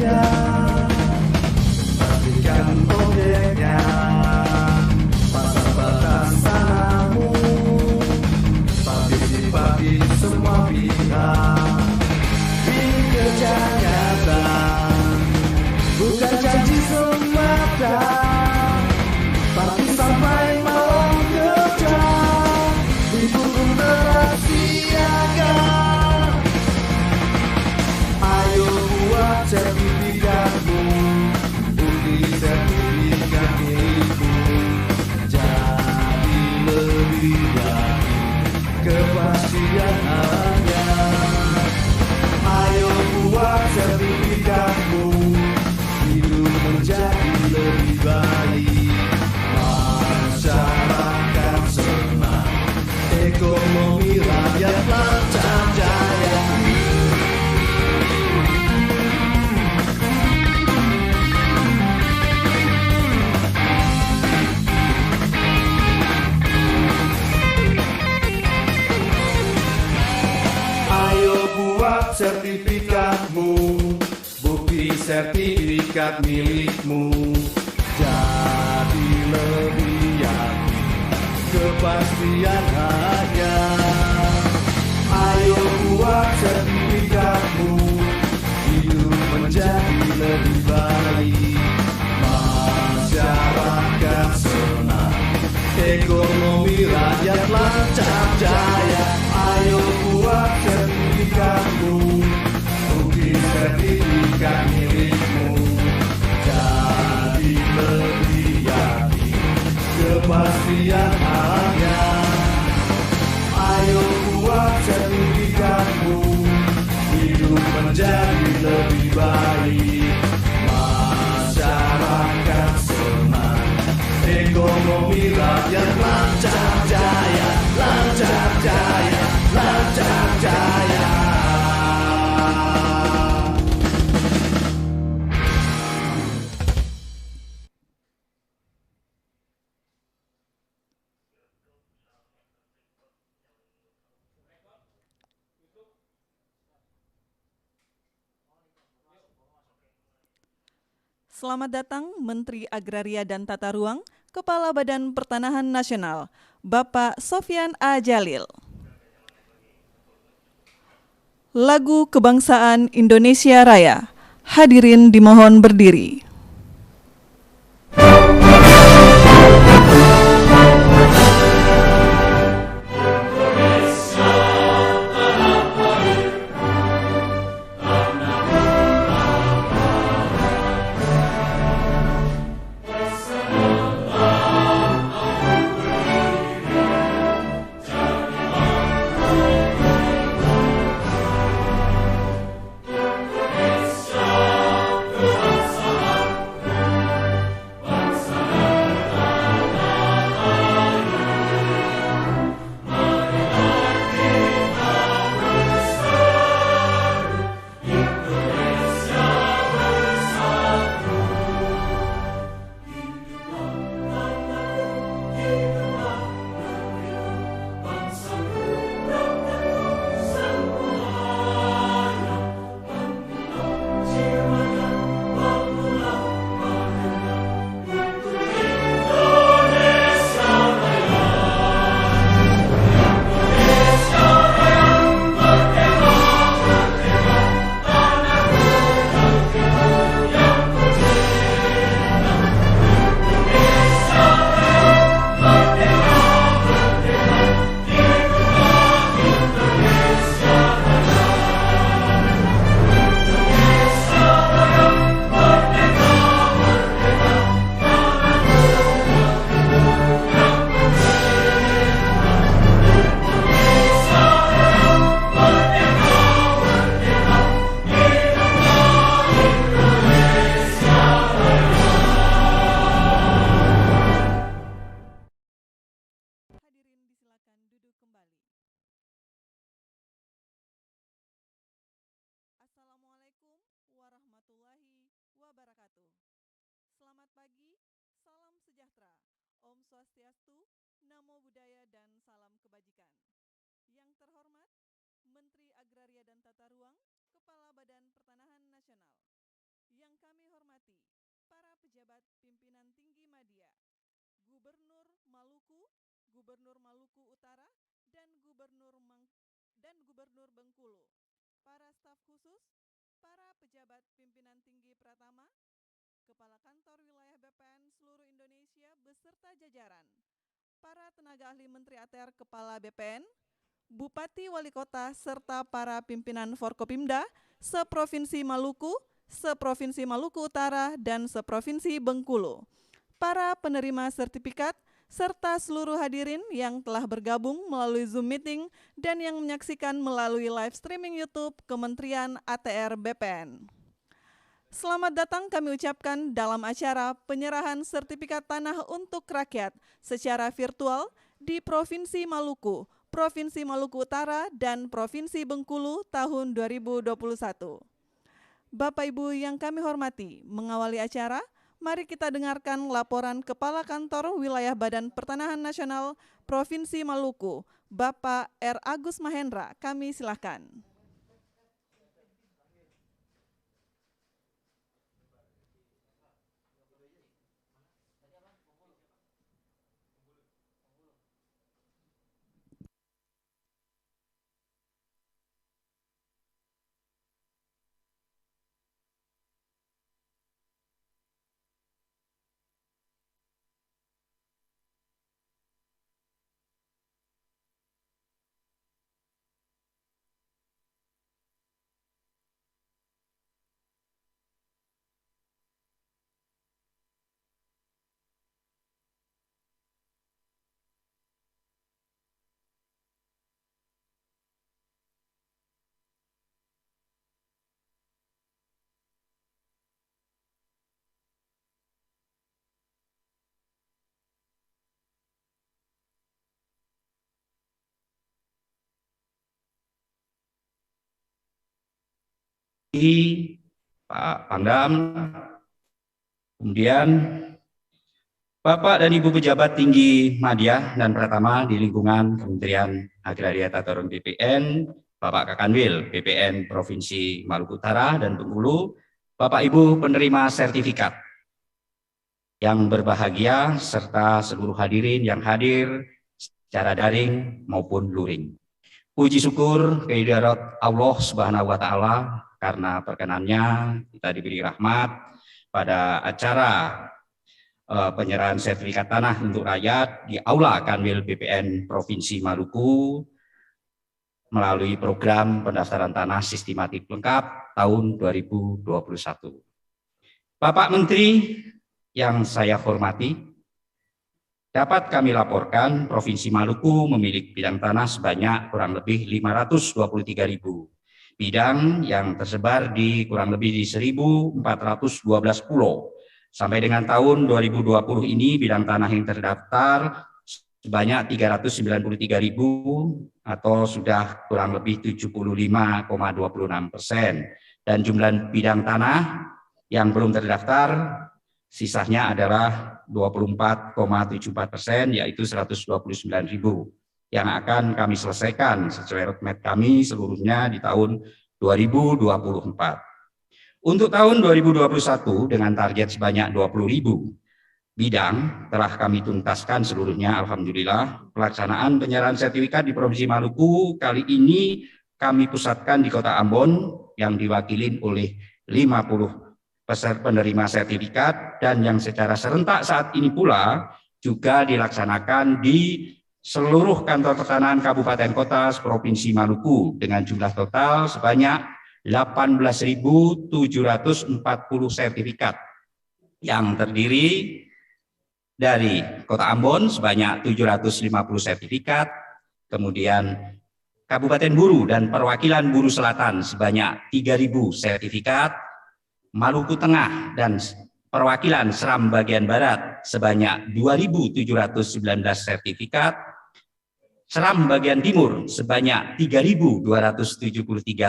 tiga, pastikan objeknya, pasang batas tanahmu, partisipasi semua pihak, ini kerja nyata, bukan janji semata, tapi sampai malam kerja, didukung bersiaga. Ayo buat sertifikatmu, bukti sertifikat milikmu, jadi lebih yakin kepastian hanya. Ayo buat sertifikatmu, hidup menjadi lebih baik, masyarakat senang, ekonomi rakyat lancar jaya. Ayo buat sertifikatmu, bukti sertifikat milikmu, jadi lebih yakin kepastian hanya. Ayo buat sertifikatmu, hidup menjadi lebih baik, masyarakat senang, ekonomi rakyat lancar jaya. Ayo buat sertifikatmu, bukti sertifikat milikmu, jadi lebih yakin kepastian hanya. Ayo buat sertifikatmu, hidup menjadi lebih baik, masyarakat senang, ekonomi rakyat lancar jaya, lancar jaya, lancar jaya. Selamat datang Menteri Agraria dan Tata Ruang, Kepala Badan Pertanahan Nasional, Bapak Sofyan A. Djalil. Lagu Kebangsaan Indonesia Raya. Hadirin dimohon berdiri. Menteri Agraria dan Tata Ruang, Kepala Badan Pertanahan Nasional, yang terhormat Menteri Agraria dan Tata Ruang, Kepala Badan Pertanahan Nasional, yang terhormat Menteri Agraria dan Tata Ruang, Kepala Badan Pertanahan Nasional, yang terhormat Menteri Agraria dan Tata Ruang, Kepala Badan Pertanahan Nasional, pejabat pimpinan tinggi Madya, Gubernur Maluku, Gubernur Maluku Utara, dan Gubernur Bengkulu, para staf khusus, para pejabat pimpinan tinggi Pratama, Kepala Kantor Wilayah BPN seluruh Indonesia beserta jajaran, para tenaga ahli Menteri ATR Kepala BPN, Bupati Wali Kota, serta para pimpinan Forkopimda seprovinsi Maluku, seprovinsi Maluku Utara, dan seprovinsi Bengkulu, para penerima sertifikat, serta seluruh hadirin yang telah bergabung melalui Zoom Meeting dan yang menyaksikan melalui live streaming YouTube Kementerian ATR BPN. Selamat datang kami ucapkan dalam acara penyerahan sertifikat tanah untuk rakyat secara virtual di Provinsi Maluku, Provinsi Maluku Utara, dan Provinsi Bengkulu tahun 2021. Bapak Ibu yang kami hormati, mengawali acara, mari kita dengarkan laporan Kepala Kantor Wilayah Badan Pertanahan Nasional Provinsi Maluku, Bapak R. Agus Mahendra. Kami silakan. Pak Pangdam, kemudian Bapak dan Ibu pejabat tinggi Madya dan Pratama di lingkungan Kementerian Agraria Tata Ruang BPN, Bapak Kakanwil BPN Provinsi Maluku Utara dan Bengkulu, Bapak Ibu penerima sertifikat yang berbahagia serta seluruh hadirin yang hadir secara daring maupun luring. Puji syukur kehadirat Allah Subhanahu wa Ta'ala karena perkenannya kita diberi rahmat pada acara penyerahan sertifikat tanah untuk rakyat di Aula Kanwil BPN Provinsi Maluku melalui program pendaftaran tanah sistematik lengkap tahun 2021. Bapak Menteri yang saya hormati, dapat kami laporkan Provinsi Maluku memiliki bidang tanah sebanyak kurang lebih 523.000 bidang yang tersebar di kurang lebih di 1.412 pulau. Sampai dengan tahun 2020 ini bidang tanah yang terdaftar sebanyak 393.000 atau sudah kurang lebih 75,26%. Dan jumlah bidang tanah yang belum terdaftar sisanya adalah 24,74%, yaitu 129.000 yang akan kami selesaikan sesuai roadmap kami seluruhnya di tahun 2024. Untuk tahun 2021 dengan target sebanyak 20.000 bidang telah kami tuntaskan seluruhnya, alhamdulillah. Pelaksanaan penyerahan sertifikat di Provinsi Maluku kali ini kami pusatkan di Kota Ambon yang diwakili oleh 50 penerima sertifikat dan yang secara serentak saat ini pula juga dilaksanakan di seluruh kantor pertanahan kabupaten kota Provinsi Maluku dengan jumlah total sebanyak 18.740 sertifikat yang terdiri dari Kota Ambon sebanyak 750 sertifikat, kemudian Kabupaten Buru dan Perwakilan Buru Selatan sebanyak 3.000 sertifikat, Maluku Tengah dan Perwakilan Seram Bagian Barat sebanyak 2.719 sertifikat, Seram Bagian Timur sebanyak 3.273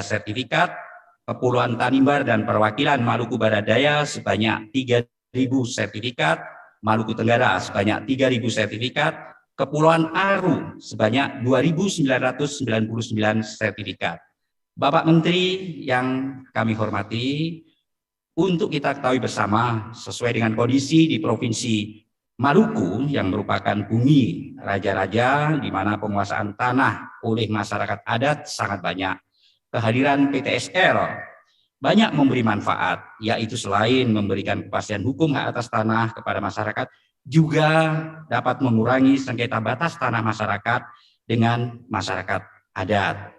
sertifikat, Kepulauan Tanimbar dan Perwakilan Maluku Barat Daya sebanyak 3.000 sertifikat, Maluku Tenggara sebanyak 3.000 sertifikat, Kepulauan Aru sebanyak 2.999 sertifikat. Bapak Menteri yang kami hormati, Untuk kita ketahui bersama, sesuai dengan kondisi di Provinsi Maluku yang merupakan bumi raja-raja di mana penguasaan tanah oleh masyarakat adat sangat banyak, kehadiran PTSL banyak memberi manfaat, yaitu selain memberikan kepastian hukum hak atas tanah kepada masyarakat, juga dapat mengurangi sengketa batas tanah masyarakat dengan masyarakat adat.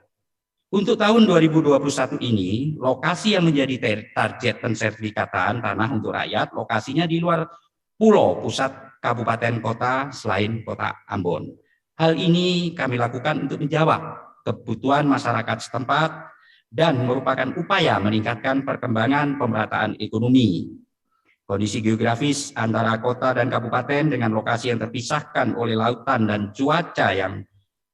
Untuk tahun 2021 ini, lokasi yang menjadi target pensertifikatan tanah untuk rakyat, lokasinya di luar pulau pusat kabupaten kota selain kota Ambon. Hal ini kami lakukan untuk menjawab kebutuhan masyarakat setempat dan merupakan upaya meningkatkan perkembangan pemerataan ekonomi. Kondisi geografis antara kota dan kabupaten dengan lokasi yang terpisahkan oleh lautan dan cuaca yang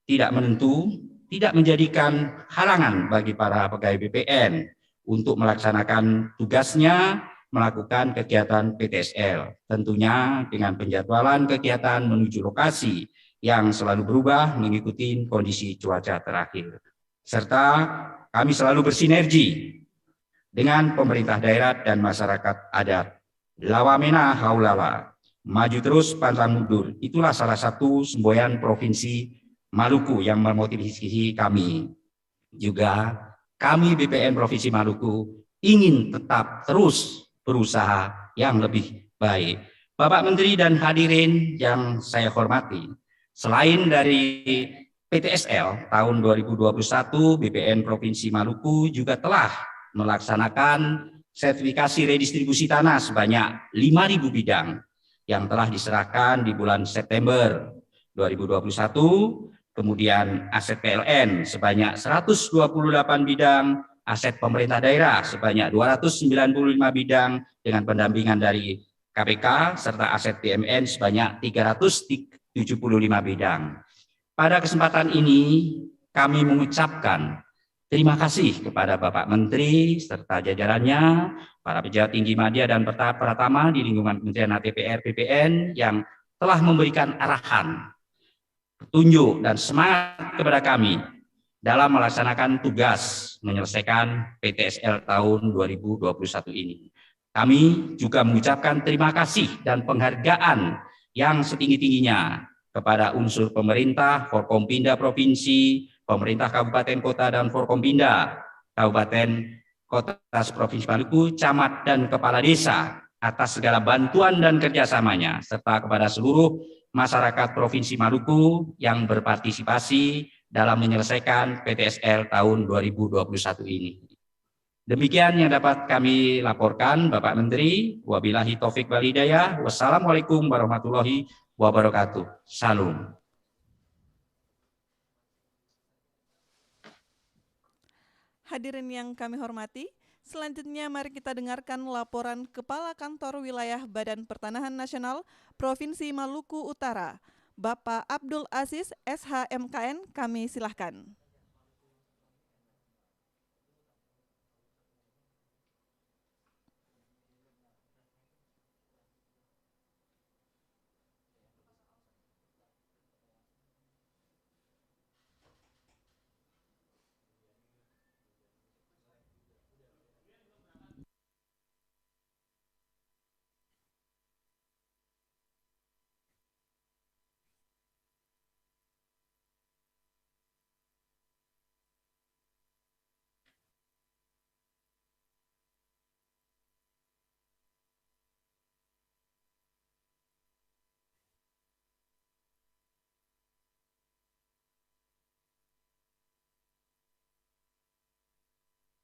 tidak menentu tidak menjadikan halangan bagi para pegawai BPN untuk melaksanakan tugasnya melakukan kegiatan PTSL, tentunya dengan penjadwalan kegiatan menuju lokasi yang selalu berubah mengikuti kondisi cuaca terakhir. Serta kami selalu bersinergi dengan pemerintah daerah dan masyarakat adat. Lawamena haulala, maju terus pantang mundur. Itulah salah satu semboyan Provinsi Maluku yang memotivasi kami. Juga kami BPN Provinsi Maluku ingin tetap terus berusaha yang lebih baik. Bapak Menteri dan hadirin yang saya hormati, selain dari PTSL tahun 2021, BPN Provinsi Maluku juga telah melaksanakan sertifikasi redistribusi tanah sebanyak 5.000 bidang yang telah diserahkan di bulan September 2021, kemudian aset PLN sebanyak 128 bidang, aset pemerintah daerah sebanyak 295 bidang dengan pendampingan dari KPK, serta aset BUMN sebanyak 375 bidang. Pada kesempatan ini, kami mengucapkan terima kasih kepada Bapak Menteri serta jajarannya, para pejabat tinggi media dan pratama di lingkungan Kementerian ATPR BPN yang telah memberikan arahan, petunjuk dan semangat kepada kami dalam melaksanakan tugas menyelesaikan PTSL tahun 2021 ini. Kami juga mengucapkan terima kasih dan penghargaan yang setinggi-tingginya kepada unsur pemerintah, Forkompinda Provinsi, pemerintah Kabupaten Kota dan Forkompinda Kabupaten Kota Provinsi Maluku, camat dan kepala desa atas segala bantuan dan kerjasamanya, serta kepada seluruh masyarakat Provinsi Maluku yang berpartisipasi dalam menyelesaikan PTSL tahun 2021 ini. Demikian yang dapat kami laporkan, Bapak Menteri. Wabillahi taufik wal hidayah. Wassalamualaikum warahmatullahi wabarakatuh. Salam. Hadirin yang kami hormati, selanjutnya mari kita dengarkan laporan Kepala Kantor Wilayah Badan Pertanahan Nasional Provinsi Maluku Utara, Bapak Abdul Aziz SHMKN. Kami silahkan.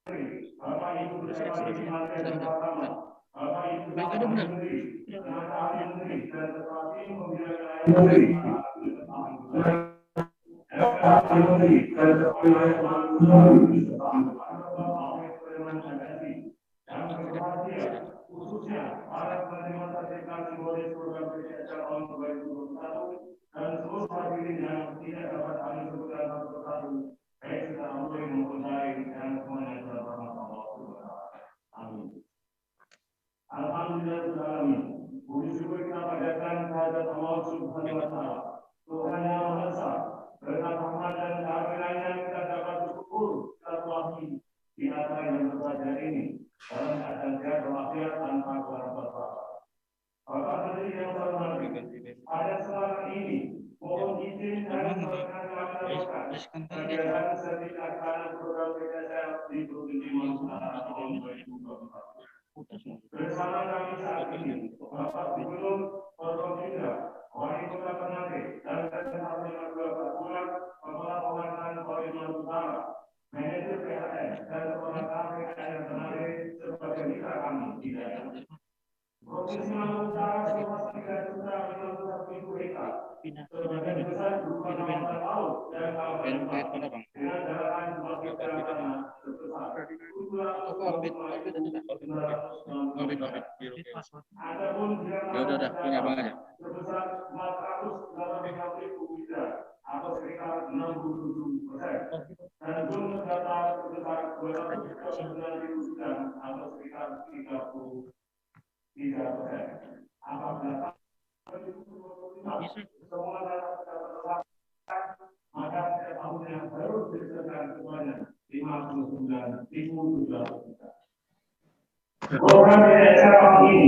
Bapak Ibu pejabat tinggi media dan pratama, Bapak Ibu Bapak Menteri, tenaga ahli Menteri dan ketua tim pembinaan Menteri, ahli Menteri dan ketua yang berbahagia, khususnya para penerima sertifikasi model program PTSL tahun 2021 dan seluruh hadirin yang tidak dapat kami sebutkan satu persatu, baik secara luring maupun daring, dan semuanya dalam rahmat Allah Subhanahu wa Ta'ala. Amin. Alhamdulillahirrahmanirrahim. Puji syukur kita panjatkan kehadirat Allah Subhanahu wa Ta'ala, Tuhan yang Maha Esa. Berkat rahmat dan karunia-Nya kita dapat bersyukur silaturahmi di acara yang berbahagia ini. dalam keadaan sehat walafiat tanpa kurang apa-apa. Bapak Menteri yang saya hormati, pada kesempatan ini mohon izin dan perkenan kegiatan sertifikat tanah program PKSL di Provinsi Maluku Utara tahun 2024. Bersama kami saat ini, Bapak Gubernur Forkopimda, Wali Kota Ternate, dan Panglima Bapak Pulang, Kepala Pemerintahan Provinsi Maluku Utara, Manajer PHN, dan Kepala KPKN Ternate sebagai mitra kami di daerah. Provinsi Maluku Utara seluas 3.051.000 hektar. Sebagian besar berupa kawasan laut dan kawasan utara dengan dataran sebagai tanah sebesar 225.900. Adapun udah punya Bang aja. sebesar 485.000 hektar atau sekitar 67%. Dan jumlah data sebesar 239.000 hektar atau sekitar 33%. Apabila semua data terdapat, maka setiap tahunnya harus disediakan sebanyak 59.000 hektar. Program PKSL tahun ini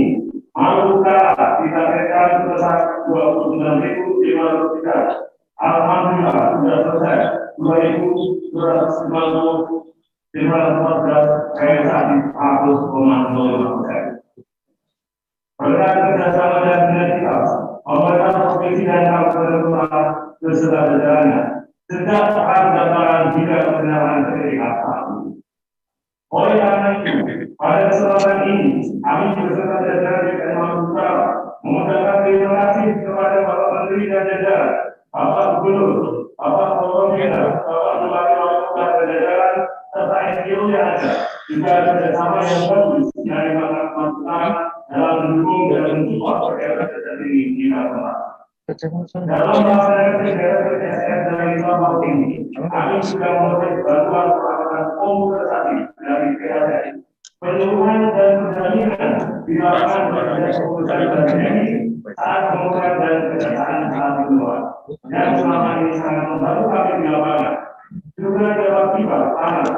Maluku Utara ditargetkan sebesar 29.500 hektar. Alhamdulillah sudah selesai 2.250.514 realisasi 100,05%. Berkat kerjasama dan sinergitas, pemerintah provinsi dan kabupaten kota beserta jajarannya sejak tahap pendaftaran hingga penyerahan sertifikat ini. Oleh karena itu, pada kesempatan ini, kami beserta jajaran DPR Maluku Utara mengucapkan terima kasih kepada Bapak Menteri dan jajaran, Bapak Gubernur, Bapak Forkopimda, Bapak Bupati Wali Kota dan jajaran serta NGO yang ada, juga kerjasama yang bagus dari Maluku Utara dalam mendukung dan mensupport kegiatan ini di Maluku. Dalam melaksanakan kegiatan PKSL dari tahun ini, kami sudah memperoleh bantuan peralatan komputerisasi dari PLN. Penyuluhan dan pendampingan dilakukan oleh komputerisasi ini saat pembukaan dan pendataan tahap kedua, yang selama ini sangat membantu kami di lapangan. Juga dapat tiba tangan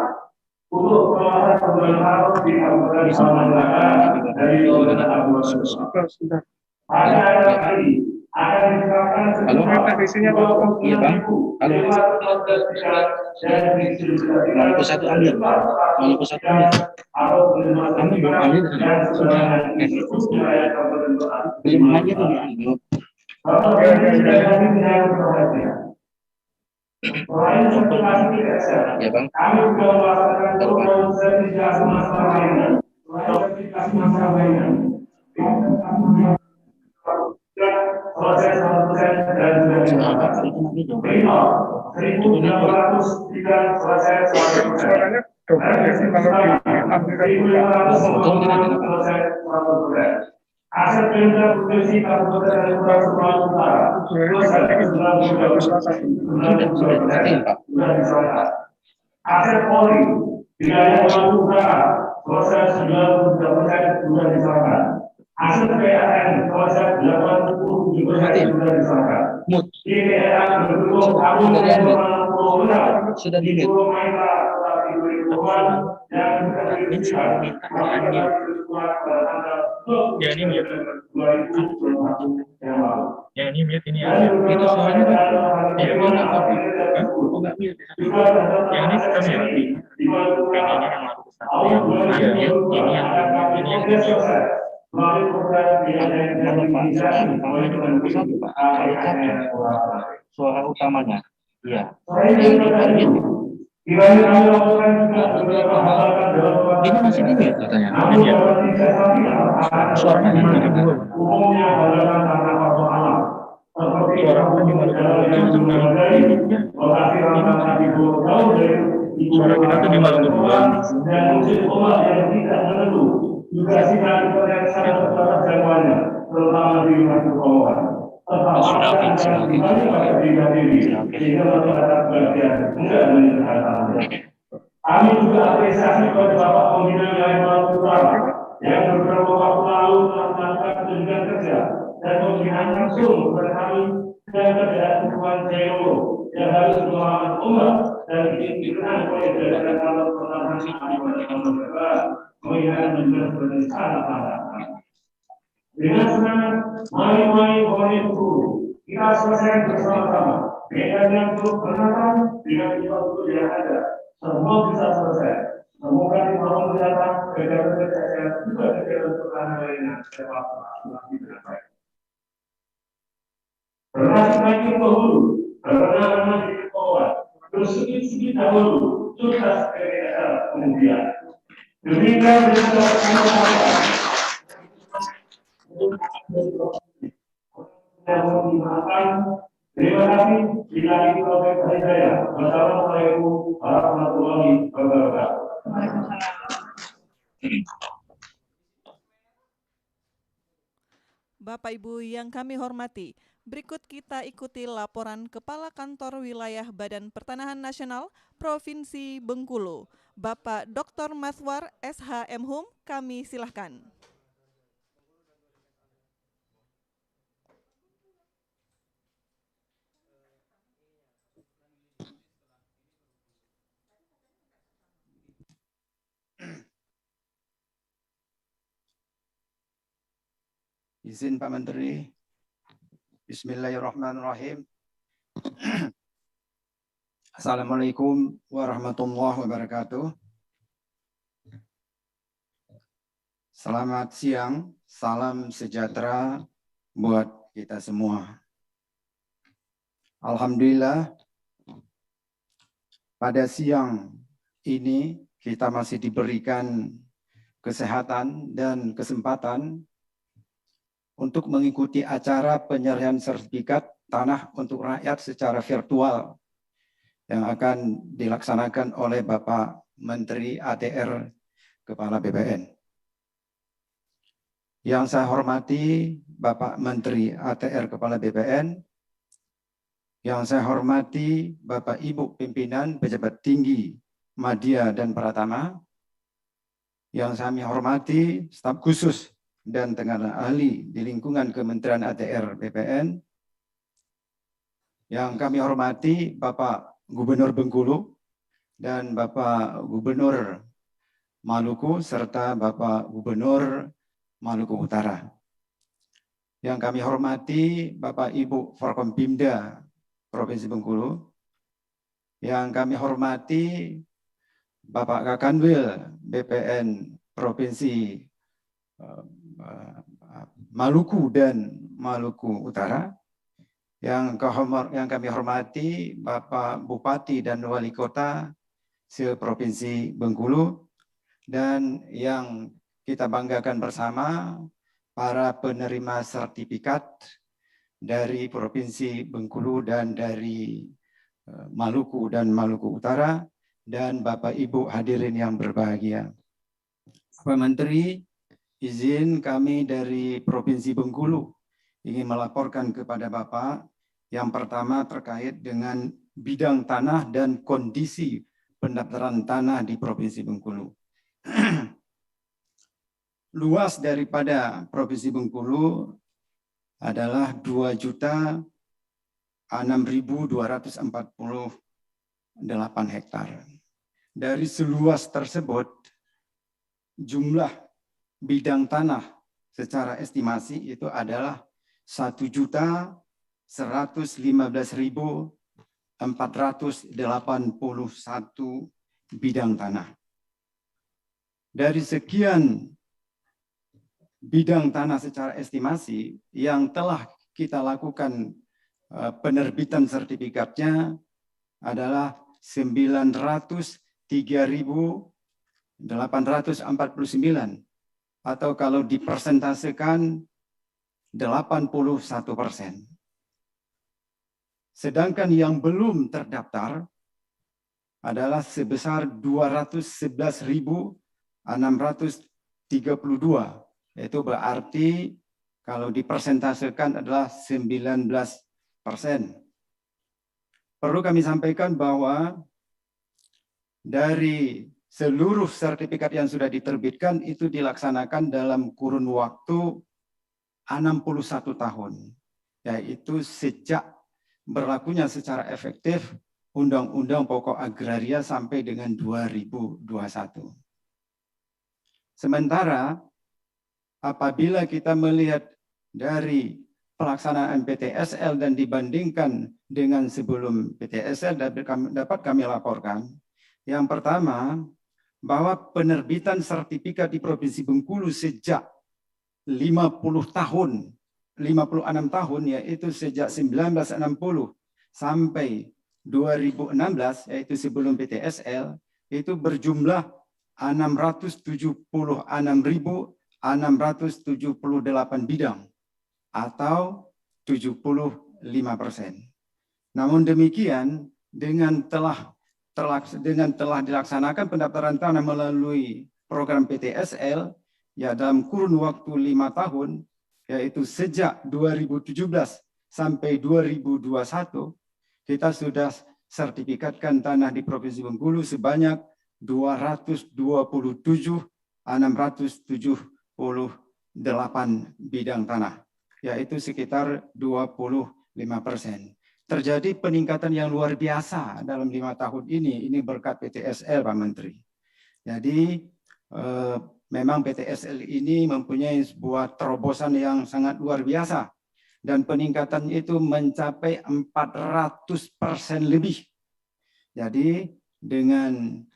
untuk pengawasan perbuatan harus di Kabupaten Samandaga dari Kabupaten. Pada hari ini akan diterapkan Halo, isinya Pak. Iya, Bang. Halo. Maluku satu ambil. Maluku satu ambil. Kamu belum ambil belum aja tuh diambil. Selain sertifikasi PKSL, Ya, Bang. kami juga melaksanakan program sertifikasi masalah layanan. Sertifikasi masalah layanan. Proses 100% dan sudah dilakukan. Minimal 1.803 proses 100%. Revisi kalau 1.500 proses 100%. Aset Pemda Provinsi Kabupaten dan Kota Maluku Utara proses 92% sudah diserahkan. Aset Polri wilayah Maluku Utara proses 93% sudah diserahkan. Aset PAN proses 87% sudah diserahkan. Di daerah berbentuk tabung dan pemenang sudah di Pulau Maitra tetapi berhubungan yang sudah diresmikan ya ini mute. 2024 yang lalu. Ya ini mute ini ya. Itu soalnya kan ya mana kopi. Enggak mute. Yang ini kita mute. Ini yang harus satu yang ini yang Melalui program suara utamanya. Iya. Ini masih di mute katanya. Suaranya di mute. Suara di suara kita tuh di Maluku juga sidang yang sangat terbatas jangkauannya, terutama di Maluku Bawah. Tetapi kembali pada diri sehingga masyarakat bagian enggak menyerahkan. Kami juga apresiasi kepada Bapak Pembina Wilayah Maluku Utara yang beberapa waktu lalu telah melakukan kunjungan kerja dan pembinaan langsung kepada kami dan kerjaan Tuan Jero yang harus melawan umat dan dikenal oleh jajaran Kantor Pertahanan Angkatan Udara mengingat juga sebagai sangat. Dengan semangat, mari boleh guru, kita selesaikan bersama-sama. Medan yang belum menantang dengan infrastruktur yang ada, semua bisa selesai. Semoga di tahun mendatang kegiatan juga kegiatan pertahanan lainnya dapat berlangsung dengan baik. Bernasib dahulu, karena di bawah, bersedikit dahulu, sukses kemudian. Demikian terima kasih. Bila itu saya. Wassalamualaikum warahmatullahi wabarakatuh. Bapak Ibu yang kami hormati, berikut kita ikuti laporan Kepala Kantor Wilayah Badan Pertanahan Nasional Provinsi Bengkulu, Bapak Dr. Maswar SH.M. Hum, kami silahkan. Izin Pak Menteri. Bismillahirrahmanirrahim. Assalamualaikum warahmatullahi wabarakatuh. Selamat siang, salam sejahtera buat kita semua. Alhamdulillah, pada siang ini kita masih diberikan kesehatan dan kesempatan untuk mengikuti acara penyerahan sertifikat tanah untuk rakyat secara virtual yang akan dilaksanakan oleh Bapak Menteri ATR Kepala BPN. Yang saya hormati Bapak Menteri ATR Kepala BPN, yang saya hormati Bapak Ibu Pimpinan Pejabat Tinggi Madya dan Pratama, yang saya hormati staf khusus dan tenaga ahli di lingkungan Kementerian ATR BPN, yang kami hormati Bapak Gubernur Bengkulu dan Bapak Gubernur Maluku serta Bapak Gubernur Maluku Utara. Yang kami hormati Bapak Ibu Forkompimda Provinsi Bengkulu, yang kami hormati Bapak Kakanwil BPN Provinsi Maluku dan Maluku Utara, yang kami hormati Bapak Bupati dan Wali Kota se-Provinsi Bengkulu, dan yang kita banggakan bersama para penerima sertifikat dari Provinsi Bengkulu dan dari Maluku dan Maluku Utara, dan Bapak Ibu hadirin yang berbahagia. Pak Menteri, izin kami dari Provinsi Bengkulu ingin melaporkan kepada Bapak yang pertama terkait dengan bidang tanah dan kondisi pendaftaran tanah di Provinsi Bengkulu. Luas daripada Provinsi Bengkulu adalah 2.006.248 hektar. Dari seluas tersebut, jumlah bidang tanah secara estimasi itu adalah 1.115.481 bidang tanah. Dari sekian bidang tanah secara estimasi yang telah kita lakukan penerbitan sertifikatnya adalah 903.849, atau kalau dipersentasekan 81%. Sedangkan yang belum terdaftar adalah sebesar 211.632. Itu berarti kalau dipersentasekan adalah 19%. Perlu kami sampaikan bahwa dari seluruh sertifikat yang sudah diterbitkan itu dilaksanakan dalam kurun waktu 61 tahun. Yaitu sejak berlakunya secara efektif Undang-Undang Pokok Agraria sampai dengan 2021. Sementara apabila kita melihat dari pelaksanaan PTSL dan dibandingkan dengan sebelum PTSL dapat kami laporkan. Yang pertama, bahwa penerbitan sertifikat di Provinsi Bengkulu sejak 56 tahun, yaitu sejak 1960 sampai 2016, yaitu sebelum PTSL, itu berjumlah 676.678 bidang atau 75%. Namun demikian, dengan telah dilaksanakan pendaftaran tanah melalui program PTSL, ya dalam kurun waktu 5 tahun, yaitu sejak 2017 sampai 2021, kita sudah sertifikatkan tanah di Provinsi Bengkulu sebanyak 227.678 bidang tanah, yaitu sekitar 25%. Terjadi peningkatan yang luar biasa dalam 5 tahun ini berkat PTSL, Pak Menteri. Jadi memang PTSL ini mempunyai sebuah terobosan yang sangat luar biasa, dan peningkatan itu mencapai 400% lebih. Jadi dengan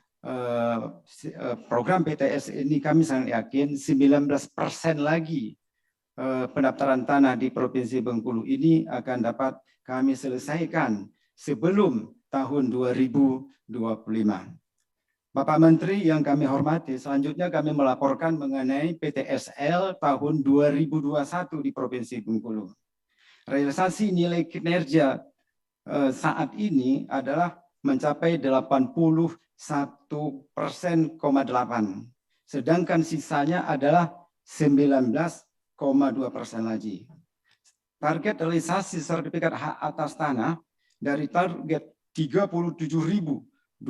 program PTS ini kami sangat yakin 19% lagi pendaftaran tanah di Provinsi Bengkulu ini akan dapat kami selesaikan sebelum tahun 2025. Bapak Menteri yang kami hormati, selanjutnya kami melaporkan mengenai PTSL tahun 2021 di Provinsi Bengkulu. Realisasi nilai kinerja saat ini adalah mencapai 81,8%, sedangkan sisanya adalah 19,2% lagi. Target realisasi sertifikat hak atas tanah dari target 37.298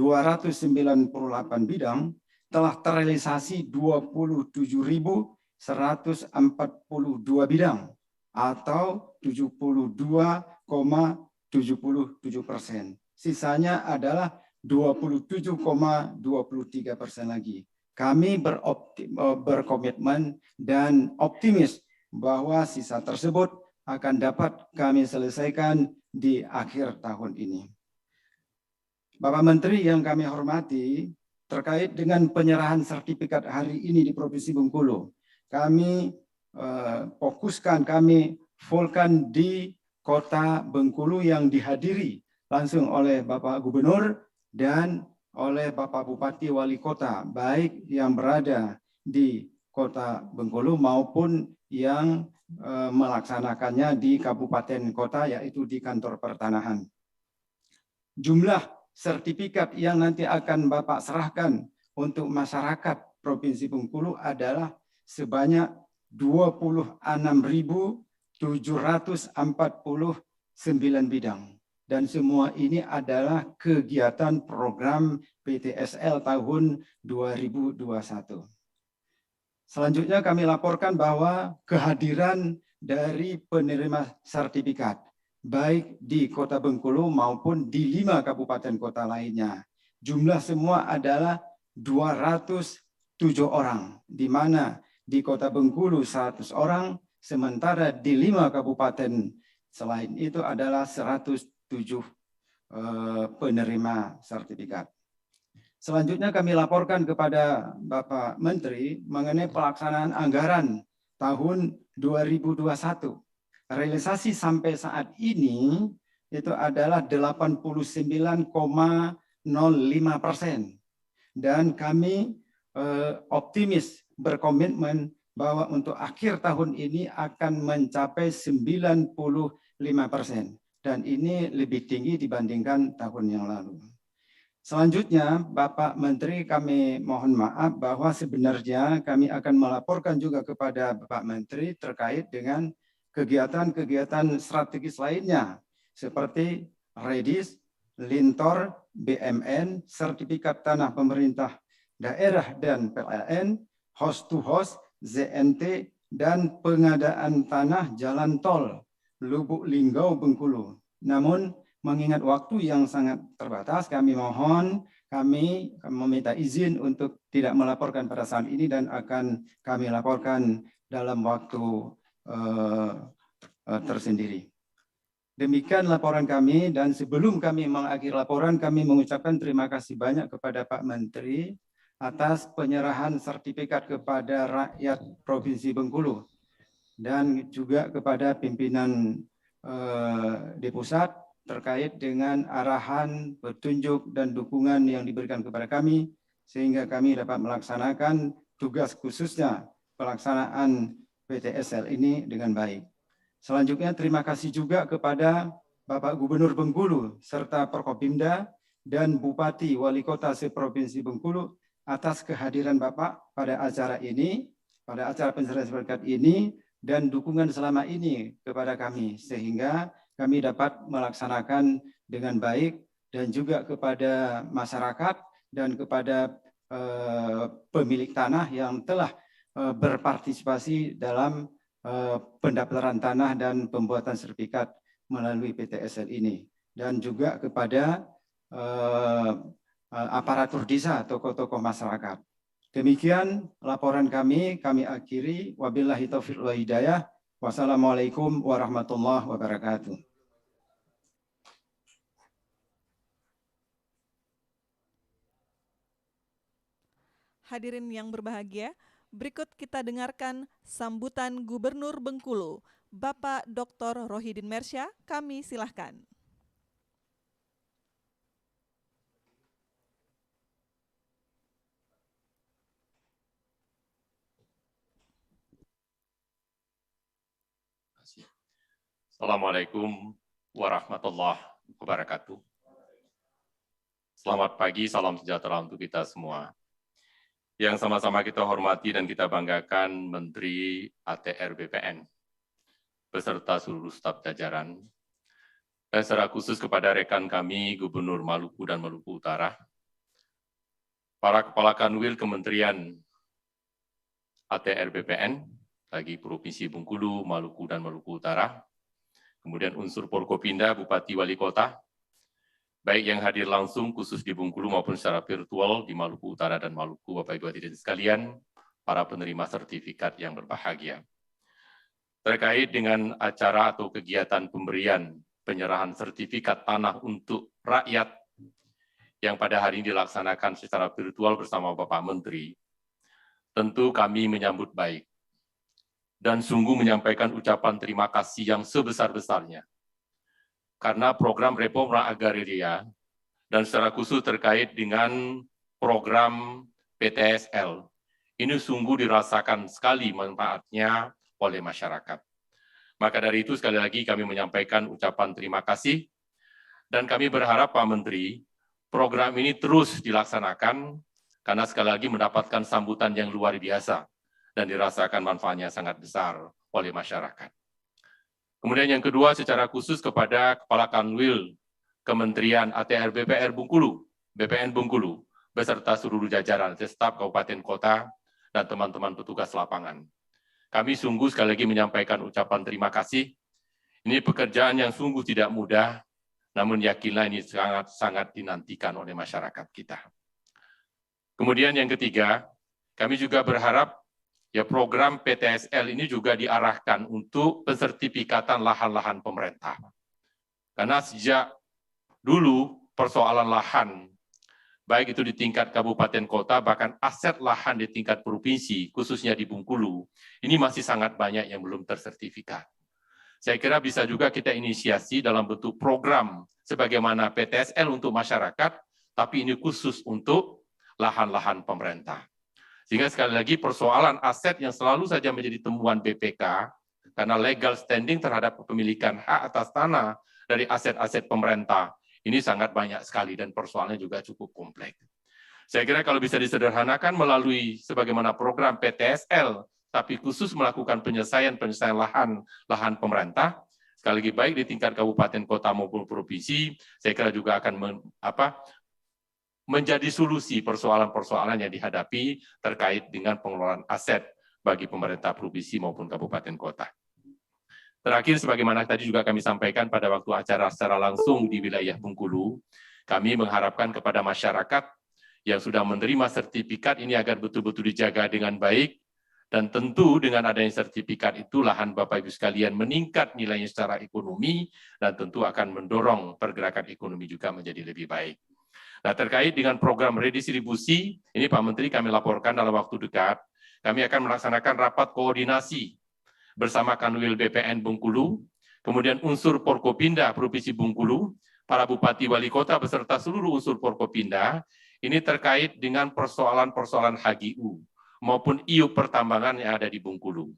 bidang telah terrealisasi 27.142 bidang atau 72,77%. Sisanya adalah 27,23% lagi. Kami berkomitmen dan optimis bahwa sisa tersebut akan dapat kami selesaikan di akhir tahun ini. Bapak Menteri yang kami hormati, terkait dengan penyerahan sertifikat hari ini di Provinsi Bengkulu, kami fokuskan, kami fullkan di Kota Bengkulu yang dihadiri langsung oleh Bapak Gubernur dan oleh Bapak Bupati Wali Kota, baik yang berada di Kota Bengkulu maupun yang melaksanakannya di kabupaten kota, yaitu di kantor pertanahan. Jumlah sertifikat yang nanti akan Bapak serahkan untuk masyarakat Provinsi Bengkulu adalah sebanyak 26.749 bidang. Dan semua ini adalah kegiatan program PTSL tahun 2021. Selanjutnya kami laporkan bahwa kehadiran dari penerima sertifikat, baik di Kota Bengkulu maupun di 5 kabupaten kota lainnya. Jumlah semua adalah 207 orang, di mana di Kota Bengkulu 100 orang, sementara di 5 kabupaten selain itu adalah 107 penerima sertifikat. Selanjutnya kami laporkan kepada Bapak Menteri mengenai pelaksanaan anggaran tahun 2021. Realisasi sampai saat ini itu adalah 89,05%. Dan kami optimis, berkomitmen bahwa untuk akhir tahun ini akan mencapai 95%. Dan ini lebih tinggi dibandingkan tahun yang lalu. Selanjutnya, Bapak Menteri, kami mohon maaf bahwa sebenarnya kami akan melaporkan juga kepada Bapak Menteri terkait dengan kegiatan-kegiatan strategis lainnya, seperti REDIS, Lintor, BMN, Sertifikat Tanah Pemerintah Daerah dan PLN, Host to Host, ZNT, dan pengadaan tanah jalan tol Lubuk Linggau Bengkulu. Namun, mengingat waktu yang sangat terbatas, kami meminta izin untuk tidak melaporkan pada saat ini dan akan kami laporkan dalam waktu tersendiri. Demikian laporan kami, dan sebelum kami mengakhiri laporan, kami mengucapkan terima kasih banyak kepada Pak Menteri atas penyerahan sertifikat kepada rakyat Provinsi Bengkulu dan juga kepada pimpinan di pusat terkait dengan arahan, petunjuk, dan dukungan yang diberikan kepada kami, sehingga kami dapat melaksanakan tugas khususnya pelaksanaan PTSL ini dengan baik. Selanjutnya, terima kasih juga kepada Bapak Gubernur Bengkulu serta Prokopimda dan Bupati Wali Kota Seprovinsi Bengkulu atas kehadiran Bapak pada acara ini, pada acara penyerahan sertifikat ini, dan dukungan selama ini kepada kami, sehingga kami dapat melaksanakan dengan baik, dan juga kepada masyarakat dan kepada pemilik tanah yang telah berpartisipasi dalam pendaftaran tanah dan pembuatan sertifikat melalui PTSL ini, dan juga kepada aparatur desa, tokoh-tokoh masyarakat. Demikian laporan kami akhiri. Wabillahi taufiq wal hidayah. Wassalamualaikum warahmatullahi wabarakatuh. Hadirin yang berbahagia, berikut kita dengarkan sambutan Gubernur Bengkulu, Bapak Dr. Rohidin Mersya. Kami silahkan. Assalamualaikum warahmatullahi wabarakatuh. Selamat pagi, salam sejahtera untuk kita semua. Yang sama-sama kita hormati dan kita banggakan Menteri ATR BPN, beserta seluruh staf jajaran, dan secara khusus kepada rekan kami Gubernur Maluku dan Maluku Utara, para Kepala Kanwil Kementerian ATR BPN, bagi Provinsi Bengkulu, Maluku, dan Maluku Utara, kemudian unsur Forkopimda, Bupati, Wali Kota, baik yang hadir langsung khusus di Bengkulu maupun secara virtual di Maluku Utara dan Maluku, Bapak Ibu hadirin sekalian, para penerima sertifikat yang berbahagia. Terkait dengan acara atau kegiatan pemberian penyerahan sertifikat tanah untuk rakyat yang pada hari ini dilaksanakan secara virtual bersama Bapak Menteri, tentu kami menyambut baik dan sungguh menyampaikan ucapan terima kasih yang sebesar-besarnya. Karena program reforma agraria dan secara khusus terkait dengan program PTSL, ini sungguh dirasakan sekali manfaatnya oleh masyarakat. Maka dari itu sekali lagi kami menyampaikan ucapan terima kasih, dan kami berharap Pak Menteri, program ini terus dilaksanakan, karena sekali lagi mendapatkan sambutan yang luar biasa, dan dirasakan manfaatnya sangat besar oleh masyarakat. Kemudian yang kedua, secara khusus kepada Kepala Kanwil Kementerian ATR BPN Bengkulu, beserta seluruh jajaran, staf kabupaten kota, dan teman-teman petugas lapangan. Kami sungguh sekali lagi menyampaikan ucapan terima kasih. Ini pekerjaan yang sungguh tidak mudah, namun yakinlah ini sangat-sangat dinantikan oleh masyarakat kita. Kemudian yang ketiga, kami juga berharap ya program PTSL ini juga diarahkan untuk pensertifikatan lahan-lahan pemerintah. Karena sejak dulu persoalan lahan, baik itu di tingkat kabupaten kota, bahkan aset lahan di tingkat provinsi, khususnya di Bengkulu, ini masih sangat banyak yang belum tersertifikat. Saya kira bisa juga kita inisiasi dalam bentuk program sebagaimana PTSL untuk masyarakat, tapi ini khusus untuk lahan-lahan pemerintah. Sehingga sekali lagi persoalan aset yang selalu saja menjadi temuan BPK, karena legal standing terhadap kepemilikan hak atas tanah dari aset-aset pemerintah, ini sangat banyak sekali dan persoalannya juga cukup kompleks. Saya kira kalau bisa disederhanakan melalui sebagaimana program PTSL, tapi khusus melakukan penyelesaian lahan pemerintah, sekali lagi baik di tingkat kabupaten, kota maupun provinsi, saya kira juga akan menjadi solusi persoalan-persoalan yang dihadapi terkait dengan pengelolaan aset bagi pemerintah provinsi maupun kabupaten kota. Terakhir, sebagaimana tadi juga kami sampaikan pada waktu acara secara langsung di wilayah Bengkulu, kami mengharapkan kepada masyarakat yang sudah menerima sertifikat ini agar betul-betul dijaga dengan baik, dan tentu dengan adanya sertifikat itu lahan Bapak Ibu sekalian meningkat nilainya secara ekonomi, dan tentu akan mendorong pergerakan ekonomi juga menjadi lebih baik. Nah, terkait dengan program redistribusi, ini Pak Menteri kami laporkan dalam waktu dekat, kami akan melaksanakan rapat koordinasi bersama Kanwil BPN Bengkulu, kemudian unsur Forkopimda Provinsi Bengkulu, para Bupati Wali Kota beserta seluruh unsur Forkopimda, ini terkait dengan persoalan-persoalan HGU maupun IUP pertambangan yang ada di Bengkulu.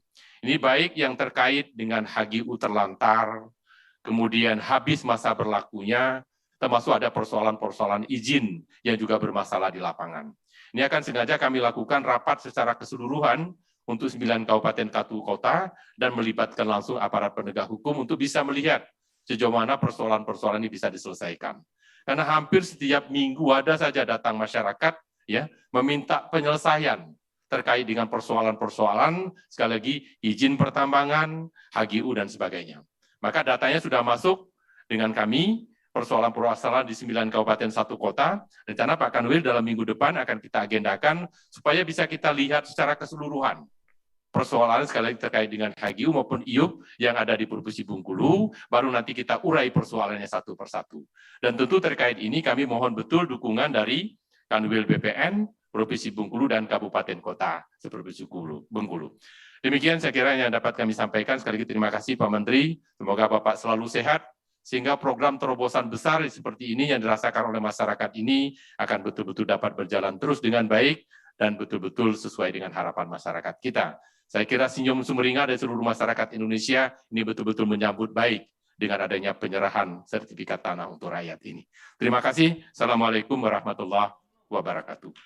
Ini baik yang terkait dengan HGU terlantar, kemudian habis masa berlakunya, termasuk ada persoalan-persoalan izin yang juga bermasalah di lapangan. Ini akan sengaja kami lakukan rapat secara keseluruhan untuk 9 kabupaten kota dan melibatkan langsung aparat penegak hukum untuk bisa melihat sejauh mana persoalan-persoalan ini bisa diselesaikan. Karena hampir setiap minggu ada saja datang masyarakat ya meminta penyelesaian terkait dengan persoalan-persoalan, sekali lagi izin pertambangan, HGU dan sebagainya. Maka datanya sudah masuk dengan kami, persoalan-persoalan di 9 kabupaten 1 kota. Rencana Pak Kanwil dalam minggu depan akan kita agendakan supaya bisa kita lihat secara keseluruhan persoalan sekali lagi terkait dengan HGU maupun IUP yang ada di Provinsi Bengkulu, baru nanti kita urai persoalannya satu persatu. Dan tentu terkait ini kami mohon betul dukungan dari Kanwil BPN, Provinsi Bengkulu dan Kabupaten Kota seperti Bengkulu. Demikian saya kira yang dapat kami sampaikan. Sekali lagi terima kasih Pak Menteri, semoga Bapak selalu sehat, sehingga program terobosan besar seperti ini yang dirasakan oleh masyarakat ini akan betul-betul dapat berjalan terus dengan baik dan betul-betul sesuai dengan harapan masyarakat kita. Saya kira senyum sumringah dari seluruh masyarakat Indonesia ini betul-betul menyambut baik dengan adanya penyerahan sertifikat tanah untuk rakyat ini. Terima kasih. Assalamualaikum warahmatullahi wabarakatuh.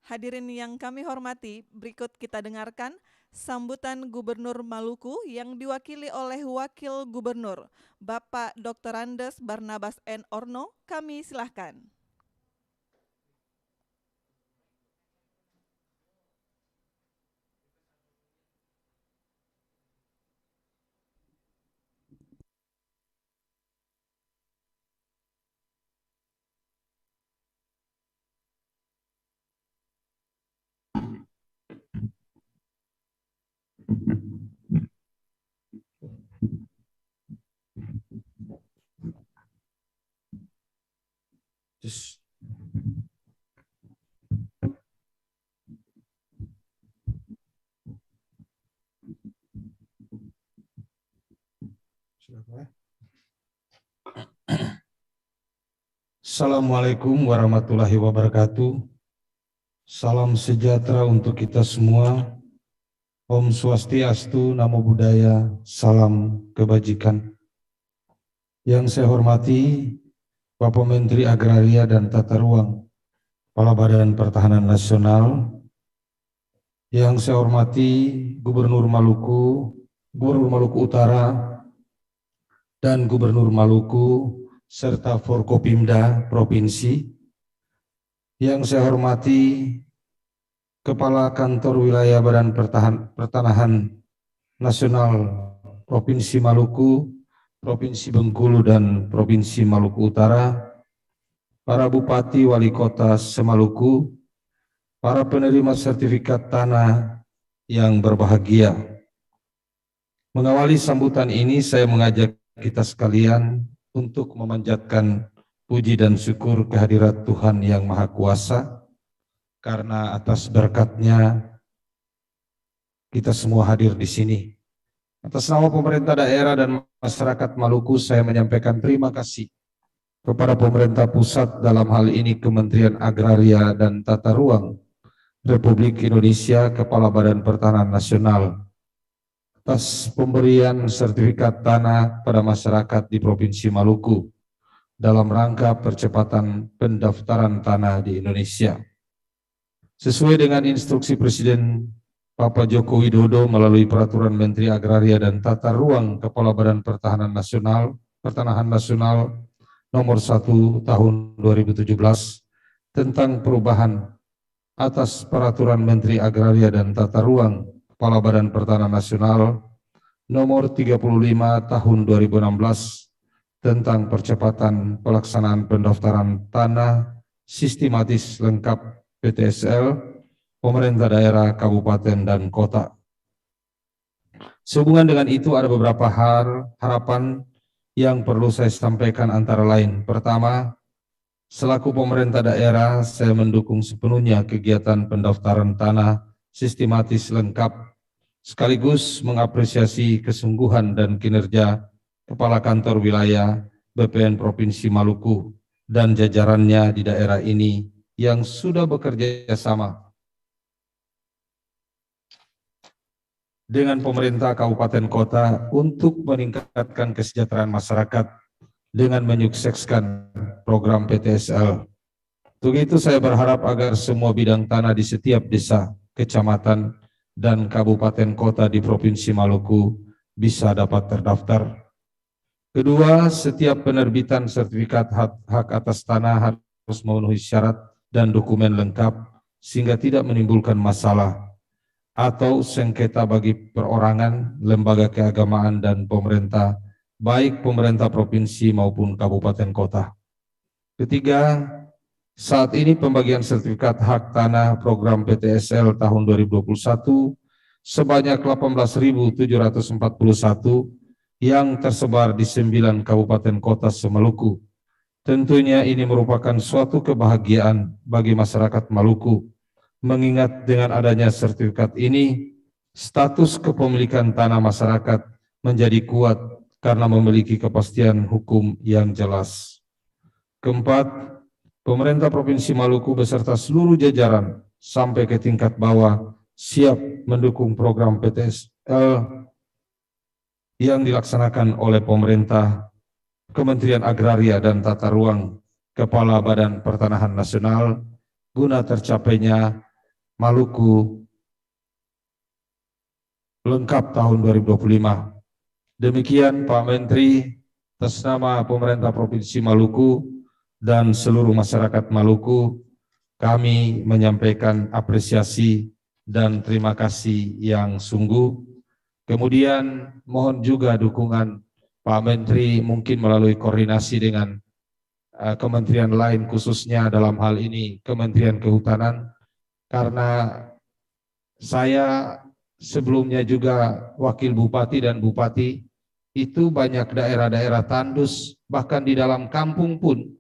Hadirin yang kami hormati, berikut kita dengarkan sambutan Gubernur Maluku yang diwakili oleh Wakil Gubernur, Bapak Dr. Andes Barnabas N. Orno. Kami silahkan. Assalamualaikum warahmatullahi wabarakatuh. Salam sejahtera untuk kita semua. Om Swastiastu, Namo Buddhaya, salam kebajikan. Yang saya hormati Bapak Menteri Agraria dan Tata Ruang, Kepala Badan Pertahanan Nasional. Yang saya hormati Gubernur Maluku Utara, dan Gubernur Maluku, serta Forkopimda Provinsi. Yang saya hormati Kepala Kantor Wilayah Badan Pertanahan Nasional Provinsi Maluku, Provinsi Bengkulu, dan Provinsi Maluku Utara, para Bupati Wali Kota Semaluku, para penerima sertifikat tanah yang berbahagia. Mengawali sambutan ini, saya mengajak kita sekalian untuk memanjatkan puji dan syukur kehadirat Tuhan Yang Maha Kuasa, karena atas berkat-Nya kita semua hadir di sini. Atas nama pemerintah daerah dan masyarakat Maluku, saya menyampaikan terima kasih kepada pemerintah pusat, dalam hal ini Kementerian Agraria dan Tata Ruang Republik Indonesia, Kepala Badan Pertahanan Nasional, atas pemberian sertifikat tanah pada masyarakat di Provinsi Maluku dalam rangka percepatan pendaftaran tanah di Indonesia. Sesuai dengan instruksi Presiden Bapak Joko Widodo melalui Peraturan Menteri Agraria dan Tata Ruang Kepala Badan Pertahanan Nasional Nomor 1 Tahun 2017 tentang perubahan atas Peraturan Menteri Agraria dan Tata Ruang Kepala Badan Pertanahan Nasional Nomor 35 Tahun 2016 tentang percepatan pelaksanaan pendaftaran tanah sistematis lengkap PTSL pemerintah daerah, kabupaten, dan kota. Sehubungan dengan itu ada beberapa harapan yang perlu saya sampaikan antara lain. Pertama, selaku pemerintah daerah, saya mendukung sepenuhnya kegiatan pendaftaran tanah sistematis lengkap, sekaligus mengapresiasi kesungguhan dan kinerja Kepala Kantor Wilayah BPN Provinsi Maluku dan jajarannya di daerah ini yang sudah bekerja sama dengan pemerintah kabupaten kota untuk meningkatkan kesejahteraan masyarakat dengan menyukseskan program PTSL. Untuk itu saya berharap agar semua bidang tanah di setiap desa, kecamatan, dan kabupaten kota di Provinsi Maluku bisa dapat terdaftar. Kedua, setiap penerbitan sertifikat hak atas tanah harus memenuhi syarat dan dokumen lengkap sehingga tidak menimbulkan masalah atau sengketa bagi perorangan, lembaga keagamaan, dan pemerintah, baik pemerintah provinsi maupun kabupaten kota. Ketiga, saat ini pembagian sertifikat hak tanah program PTSL tahun 2021 sebanyak 18.741 yang tersebar di 9 kabupaten kota se-Maluku. Tentunya ini merupakan suatu kebahagiaan bagi masyarakat Maluku, mengingat dengan adanya sertifikat ini, status kepemilikan tanah masyarakat menjadi kuat karena memiliki kepastian hukum yang jelas. Keempat, pemerintah Provinsi Maluku beserta seluruh jajaran sampai ke tingkat bawah siap mendukung program PTSL yang dilaksanakan oleh pemerintah, Kementerian Agraria dan Tata Ruang, Kepala Badan Pertanahan Nasional, guna tercapainya Maluku lengkap tahun 2025. Demikian Pak Menteri, atas nama pemerintah Provinsi Maluku dan seluruh masyarakat Maluku, kami menyampaikan apresiasi dan terima kasih yang sungguh. Kemudian mohon juga dukungan Pak Menteri mungkin melalui koordinasi dengan kementerian lain, khususnya dalam hal ini Kementerian Kehutanan, karena saya sebelumnya juga wakil bupati dan bupati, itu banyak daerah-daerah tandus, bahkan di dalam kampung pun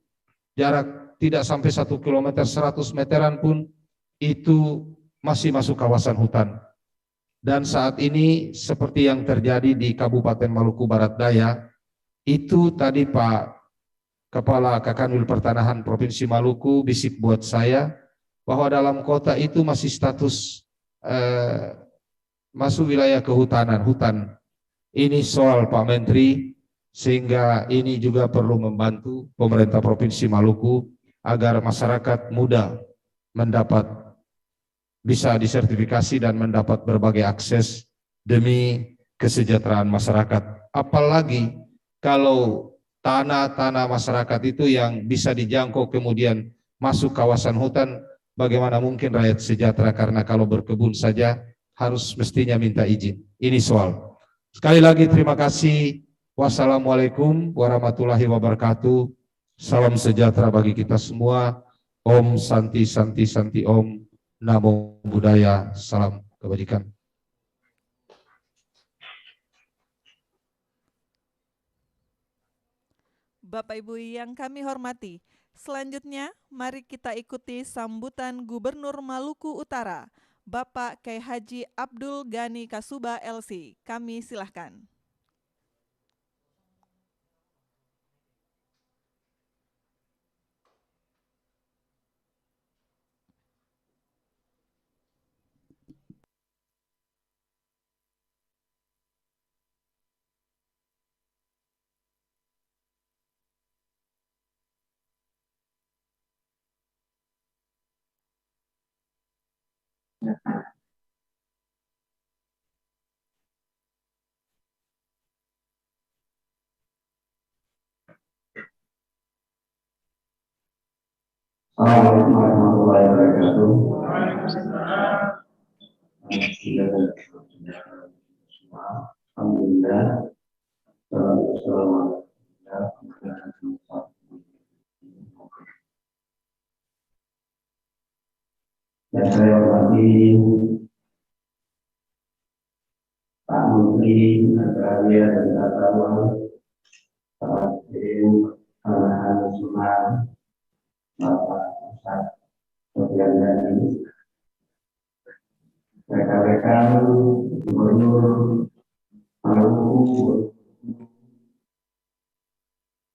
jarak tidak sampai 1 km 100 meteran pun itu masih masuk kawasan hutan. Dan saat ini seperti yang terjadi di Kabupaten Maluku Barat Daya, itu tadi Pak Kepala Kakanwil Pertanahan Provinsi Maluku bisik buat saya bahwa dalam kota itu masih status masuk wilayah kehutanan, hutan. Ini soal Pak Menteri, sehingga ini juga perlu membantu pemerintah Provinsi Maluku agar masyarakat mudah mendapat, bisa disertifikasi dan mendapat berbagai akses demi kesejahteraan masyarakat. Apalagi kalau tanah-tanah masyarakat itu yang bisa dijangkau kemudian masuk kawasan hutan, bagaimana mungkin rakyat sejahtera, karena kalau berkebun saja harus mestinya minta izin. Ini soal. Sekali lagi terima kasih. Wassalamualaikum warahmatullahi wabarakatuh. Salam sejahtera bagi kita semua. Om Santi Santi Santi Om. Namo Buddhaya. Salam kebajikan. Bapak Ibu yang kami hormati, selanjutnya mari kita ikuti sambutan Gubernur Maluku Utara, Bapak Kyai Haji Abdul Ghani Kasuba LC. Kami silahkan. Assalamualaikum warahmatullahi wabarakatuh. Alhamdulillah. Yang saya hormati Pak Menteri Agraria dan Tata Ruang, Pak Dirjen Pertanahan Nasional, Bapak Ustadz Sofian Dani, rekan-rekan Gubernur Maluku,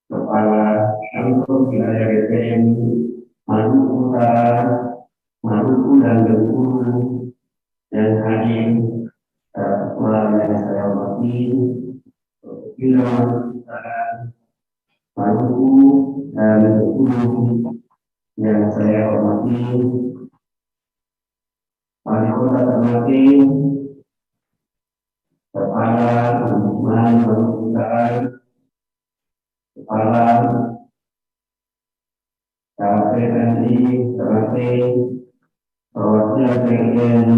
Kepala Kantor Wilayah BPN Maluku Utara, Maluku dan Bengkulu, dan hadir ketua yang saya hormati, Wilayah Utara, Maluku dan Bengkulu yang saya hormati, Wali Kota Ternate, Kepala Ombudsman Maluku Utara, Kepala KPNI Ternate, perwakilan PLN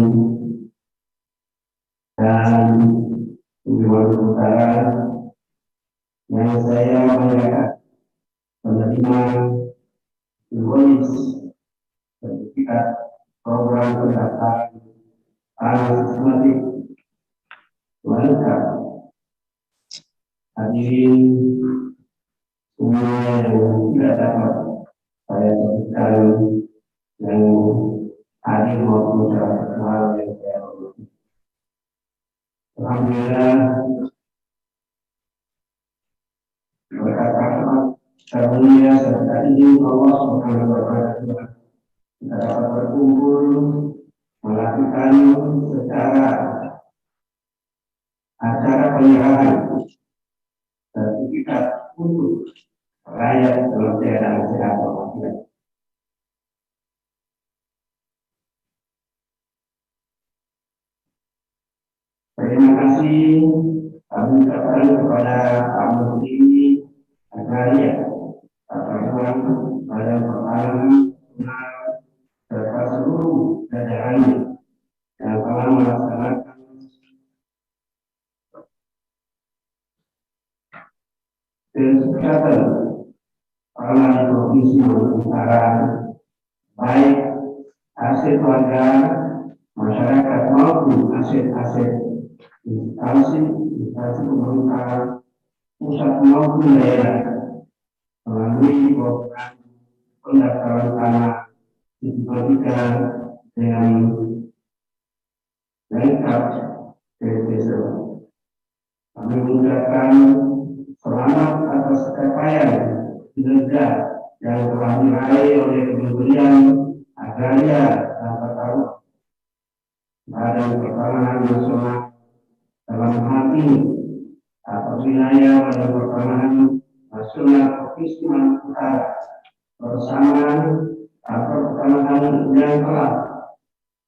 dan Maluku Utara yang saya banggakan menerima invoice sertifikat program pendaftaran tanah sistematik lengkap. Hadirin semua yang tidak dapat saya sebutkan, yang hadir maupun secara personal yang saya hormati. Alhamdulillah, berkat rahmat karunia serta izin Allah Subhanahu wa Ta'ala, kita dapat berkumpul melakukan secara acara penyerahan sertifikat untuk rakyat dalam keadaan sehat walafiat. Terima kasih kami ucapkan kepada Pak Menteri Agraria, Tata Ruang, Badan Pertanahan Nasional, serta seluruh jajarannya yang telah melaksanakan kesepakatan tanah di Provinsi Maluku Utara, baik aset warga, masyarakat maupun aset-aset instansi pemerintah pusat maupun daerah melalui program pendaftaran tanah sistematika dengan lengkap tersebut. Kami mengucapkan selamat atas capaian kinerja yang telah diraih oleh Kementerian Agraria dan Tata Ruang, Badan Pertanahan Nasional dalam hal ini atas wilayah Badan Pertanahan Nasional Provinsi Maluku Utara bersama kantor pertanahan yang telah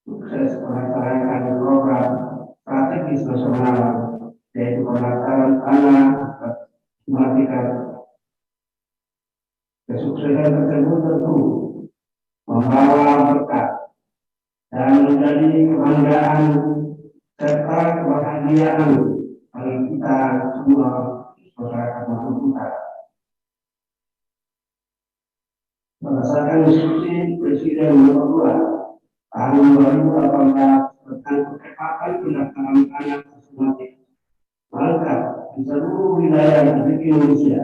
sukses melaksanakan program strategis nasional yaitu pendaftaran tanah sistematika. Kesuksesan tersebut tentu membawa berkah dan menjadi kebanggaan serta kebahagiaan bagi kita semua masyarakat Maluku Utara. Berdasarkan instruksi Presiden Nomor 2 Tahun 2018 tentang percepatan pendaftaran tanah sistematik lengkap di seluruh wilayah Republik Indonesia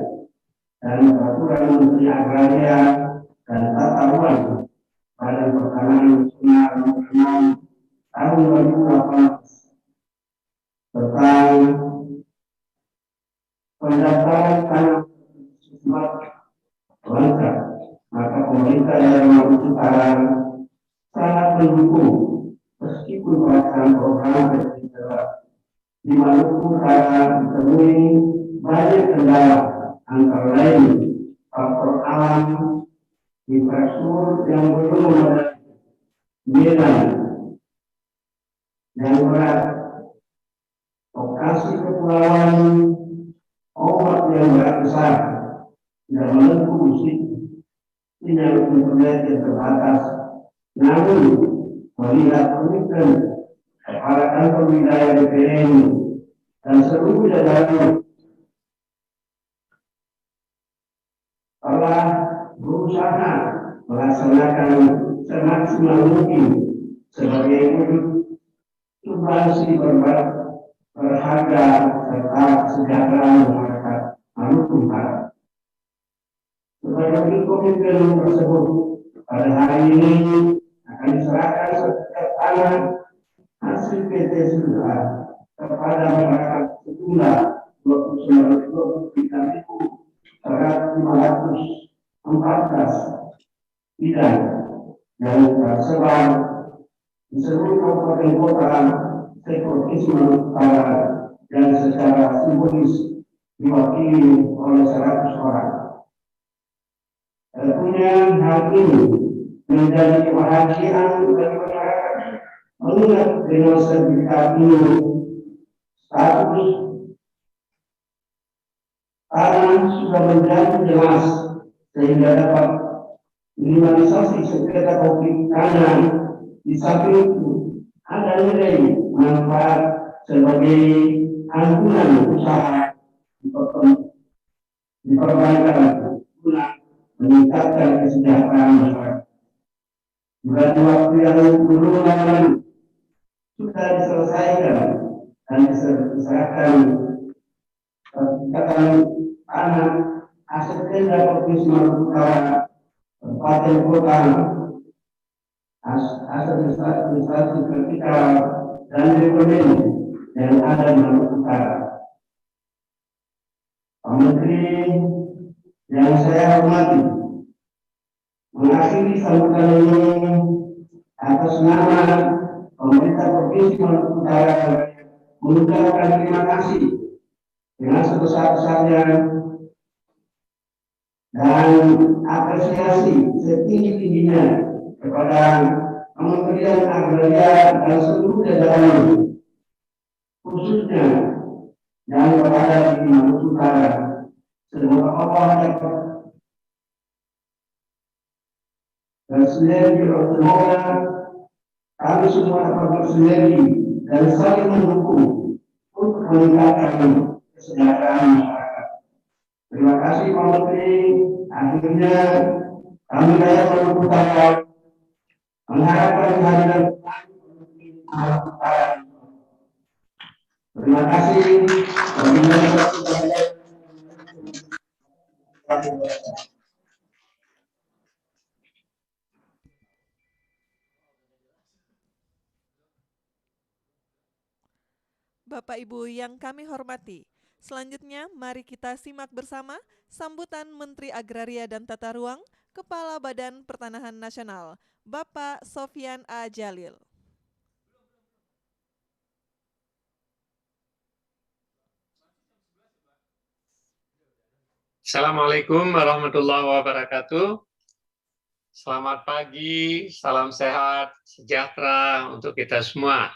dan Peraturan Menteri Agraria dan Tata Ruang Badan Pertanahan Nasional Nomor 6 Tahun 2018 tentang pendaftaran tanah sistematik lengkap, maka pemerintah daerah Maluku Utara sangat mendukung meskipun pelaksanaan program di Maluku Utara ditemui banyak kendala, antara lain faktor alam, infrastruktur yang belum memadai, medan yang berat, lokasi kepulauan, ombak yang berat besar, dan menempuh sinyal internet yang terbatas. Namun melihat komitmen para kantor wilayah BPN dan seluruh jajaran telah berusaha melaksanakan semaksimal mungkin sebagai wujud substansi berharga serta kesejahteraan masyarakat Maluku Utara. Sebagai komitmen tersebut, pada hari ini akan diserahkan sertifikat tanah hasil PT Sunda kepada masyarakat sejumlah 29.514 bidang yang tersebar di seluruh kabupaten kota se-Provinsi Maluku Utara dan secara simbolis diwakili oleh 100 orang. Tentunya hal ini menjadi kebahagiaan bagi masyarakat mengingat dengan sertifikat ini status tanah sudah menjadi jelas sehingga dapat minimalisasi sengketa konflik tanah. Di samping itu ada nilai manfaat sebagai angkutan usaha diperbankan guna meningkatkan kesejahteraan masyarakat. Bulan waktu yang belum lama sudah diselesaikan dan diserahkan sertifikat tanah aset Pemda Provinsi Maluku Utara, Kabupaten Kota, aset administrasi vertikal dan dokumen yang ada di Maluku Utara. Pak Menteri yang saya hormati, mengakhiri sambutan ini atas nama pemerintah Provinsi Maluku Utara mengucapkan terima kasih dengan sebesar-besarnya dan apresiasi setinggi-tingginya kepada Kementerian Agraria dan seluruh jajaran, khususnya yang berada di Maluku Utara. Semoga Allah dapat bersinergi, semoga kami semua dapat bersinergi dan saling mendukung untuk meningkatkan kesejahteraan masyarakat. Terima kasih Pak Menteri. Akhirnya kami rakyat Maluku Utara mengharapkan kehadiran Maluku Utara. Terima kasih. Bapak Ibu yang kami hormati, selanjutnya mari kita simak bersama sambutan Menteri Agraria dan Tata Ruang, Kepala Badan Pertanahan Nasional, Bapak Sofyan A. Jalil. Assalamualaikum warahmatullahi wabarakatuh. Selamat pagi, salam sehat, sejahtera untuk kita semua.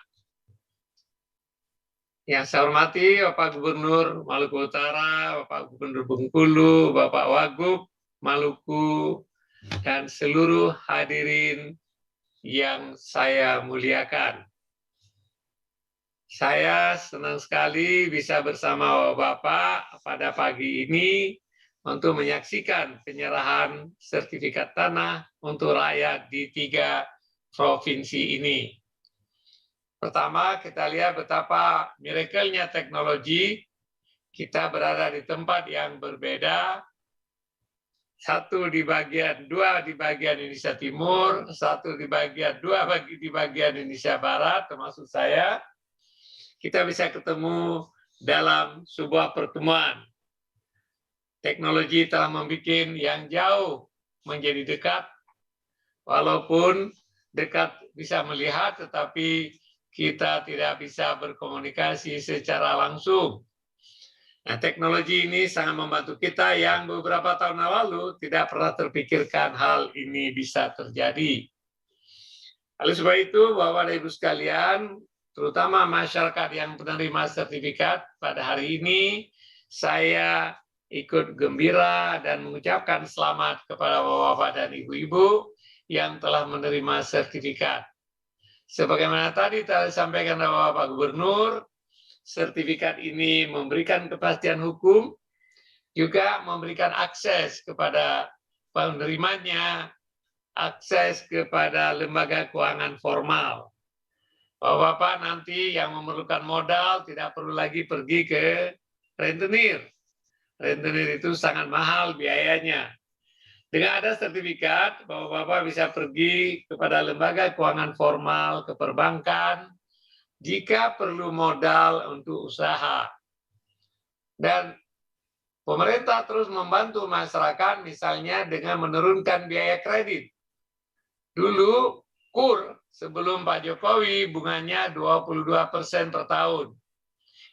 Yang saya hormati Bapak Gubernur Maluku Utara, Bapak Gubernur Bengkulu, Bapak Wagub Maluku, dan seluruh hadirin yang saya muliakan. Saya senang sekali bisa bersama Bapak pada pagi ini untuk menyaksikan penyerahan sertifikat tanah untuk rakyat di 3 provinsi ini. Pertama, kita lihat betapa miracle-nya teknologi. Kita berada di tempat yang berbeda. Dua di bagian Indonesia Timur, dua di bagian Indonesia Barat, termasuk saya. Kita bisa ketemu dalam sebuah pertemuan. Teknologi telah membuat yang jauh menjadi dekat, walaupun dekat bisa melihat, tetapi kita tidak bisa berkomunikasi secara langsung. Nah, teknologi ini sangat membantu kita yang beberapa tahun lalu tidak pernah terpikirkan hal ini bisa terjadi. Oleh sebab itu, Bapak dan Ibu sekalian, terutama masyarakat yang penerima sertifikat, pada hari ini saya ikut gembira dan mengucapkan selamat kepada Bapak dan Ibu-Ibu yang telah menerima sertifikat. Sebagaimana tadi telah disampaikan oleh Bapak Gubernur, sertifikat ini memberikan kepastian hukum, juga memberikan akses kepada penerimanya, akses kepada lembaga keuangan formal. Bapak-bapak nanti yang memerlukan modal tidak perlu lagi pergi ke rentenir. Rentenir itu sangat mahal biayanya. Dengan ada sertifikat, Bapak-bapak bisa pergi kepada lembaga keuangan formal, ke perbankan, jika perlu modal untuk usaha. Dan pemerintah terus membantu masyarakat, misalnya dengan menurunkan biaya kredit. Dulu, KUR sebelum Pak Jokowi bunganya 22% per tahun.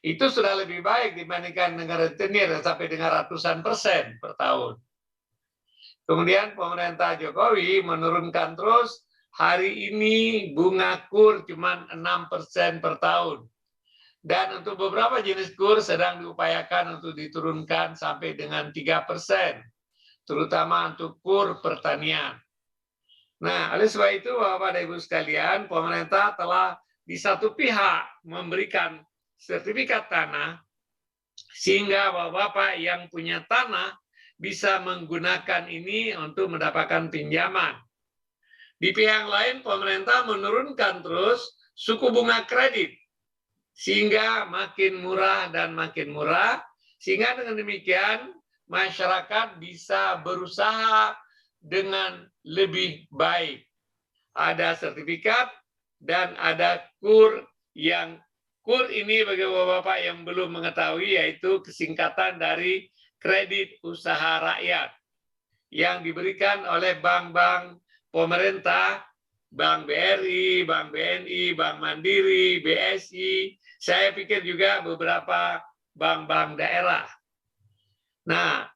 Itu sudah lebih baik dibandingkan dengan rentenir sampai dengan ratusan persen per tahun. Kemudian pemerintah Jokowi menurunkan terus, hari ini bunga KUR cuma 6% per tahun. Dan untuk beberapa jenis KUR sedang diupayakan untuk diturunkan sampai dengan 3%, terutama untuk KUR pertanian. Nah, oleh sebab itu Bapak dan Ibu sekalian, pemerintah telah di satu pihak memberikan sertifikat tanah, sehingga Bapak-bapak yang punya tanah bisa menggunakan ini untuk mendapatkan pinjaman. Di pihak lain, pemerintah menurunkan terus suku bunga kredit, sehingga makin murah dan makin murah, sehingga dengan demikian masyarakat bisa berusaha dengan lebih baik. Ada sertifikat dan ada KUR yang KUR ini bagi Bapak-bapak yang belum mengetahui, yaitu kesingkatan dari kredit usaha rakyat yang diberikan oleh bank-bank pemerintah, Bank BRI, Bank BNI, Bank Mandiri, BSI, saya pikir juga beberapa bank-bank daerah. Nah,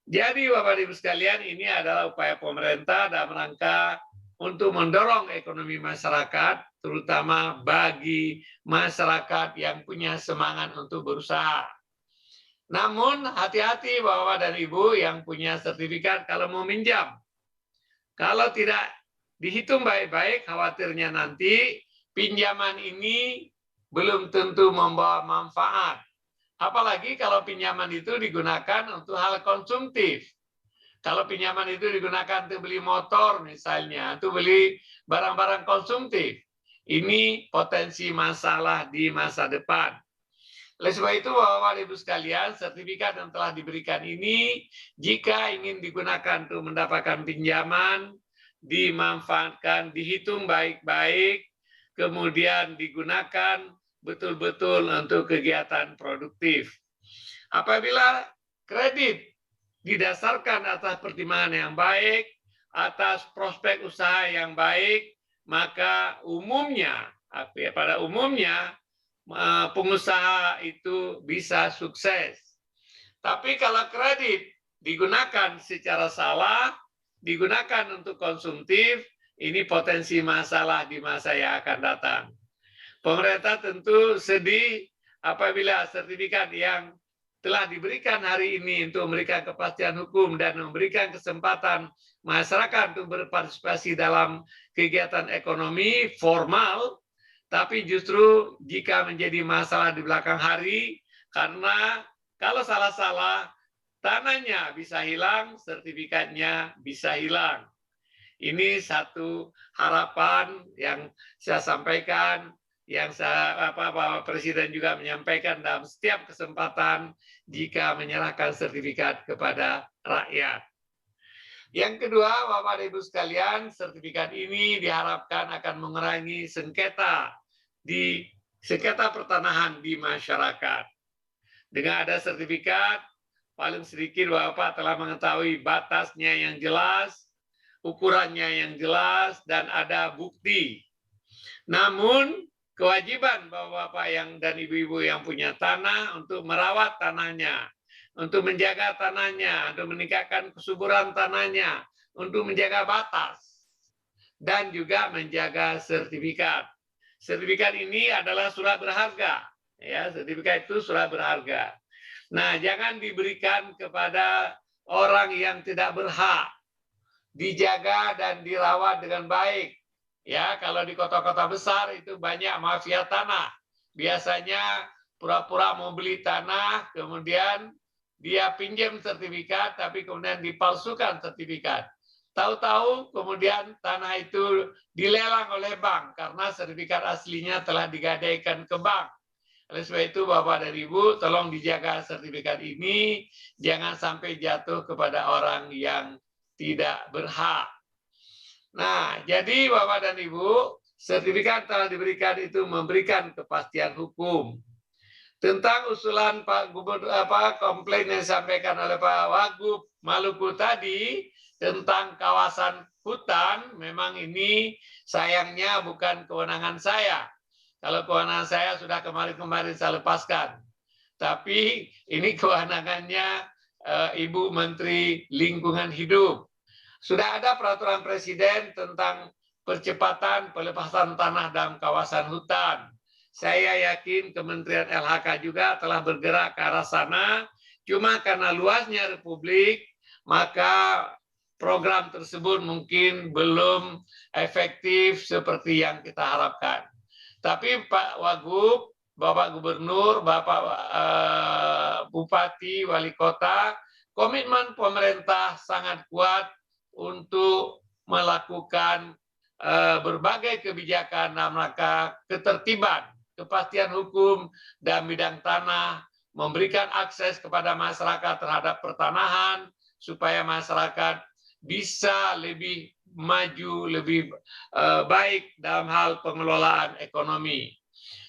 jadi Bapak Ibu sekalian, ini adalah upaya pemerintah dalam rangka untuk mendorong ekonomi masyarakat, terutama bagi masyarakat yang punya semangat untuk berusaha. Namun hati-hati Bapak dan Ibu yang punya sertifikat kalau mau minjam. Kalau tidak dihitung baik-baik, khawatirnya nanti pinjaman ini belum tentu membawa manfaat. Apalagi kalau pinjaman itu digunakan untuk hal konsumtif. Kalau pinjaman itu digunakan untuk beli motor misalnya, untuk beli barang-barang konsumtif, ini potensi masalah di masa depan. Oleh sebab itu, Bapak-Ibu sekalian, sertifikat yang telah diberikan ini, jika ingin digunakan untuk mendapatkan pinjaman, dimanfaatkan, dihitung baik-baik, kemudian digunakan betul-betul untuk kegiatan produktif. Apabila kredit didasarkan atas pertimbangan yang baik, atas prospek usaha yang baik, maka umumnya, pada umumnya, pengusaha itu bisa sukses. Tapi kalau kredit digunakan secara salah, digunakan untuk konsumtif, ini potensi masalah di masa yang akan datang. Pemerintah tentu sedih apabila sertifikat yang telah diberikan hari ini untuk memberikan kepastian hukum dan memberikan kesempatan masyarakat untuk berpartisipasi dalam kegiatan ekonomi formal, tapi justru jika menjadi masalah di belakang hari, karena kalau salah-salah, tanahnya bisa hilang, sertifikatnya bisa hilang. Ini satu harapan yang saya sampaikan, yang Bapak Presiden juga menyampaikan dalam setiap kesempatan jika menyerahkan sertifikat kepada rakyat. Yang kedua, Bapak dan Ibu sekalian, sertifikat ini diharapkan akan mengurangi sengketa pertanahan di masyarakat. Dengan ada sertifikat, paling sedikit Bapak telah mengetahui batasnya yang jelas, ukurannya yang jelas, dan ada bukti. Namun, kewajiban Bapak-bapak dan Ibu-ibu yang punya tanah untuk merawat tanahnya, untuk menjaga tanahnya, untuk meningkatkan kesuburan tanahnya, untuk menjaga batas, dan juga menjaga sertifikat. Sertifikat ini adalah surat berharga. Ya, sertifikat itu surat berharga. Nah, jangan diberikan kepada orang yang tidak berhak. Dijaga dan dirawat dengan baik. Ya, kalau di kota-kota besar itu banyak mafia tanah. Biasanya pura-pura mau beli tanah, kemudian dia pinjam sertifikat, tapi kemudian dipalsukan sertifikat. Tahu-tahu kemudian tanah itu dilelang oleh bank karena sertifikat aslinya telah digadaikan ke bank. Oleh sebab itu, Bapak dan Ibu, tolong dijaga sertifikat ini, jangan sampai jatuh kepada orang yang tidak berhak. Nah, jadi Bapak dan Ibu, sertifikat telah diberikan itu memberikan kepastian hukum. Tentang usulan Pak Gubernur, komplain yang disampaikan oleh Pak Wagub Maluku tadi tentang kawasan hutan, memang ini sayangnya bukan kewenangan saya. Kalau kewenangan saya sudah kemarin-kemarin saya lepaskan. Tapi ini kewenangannya Ibu Menteri Lingkungan Hidup. Sudah ada peraturan presiden tentang percepatan pelepasan tanah dalam kawasan hutan. Saya yakin Kementerian LHK juga telah bergerak ke arah sana. Cuma karena luasnya Republik, maka program tersebut mungkin belum efektif seperti yang kita harapkan. Tapi Pak Wagub, Bapak Gubernur, Bapak Bupati, Wali Kota, komitmen pemerintah sangat kuat untuk melakukan berbagai kebijakan dalam rangka ketertiban, kepastian hukum dalam bidang tanah, memberikan akses kepada masyarakat terhadap pertanahan, supaya masyarakat bisa lebih maju, lebih baik dalam hal pengelolaan ekonomi.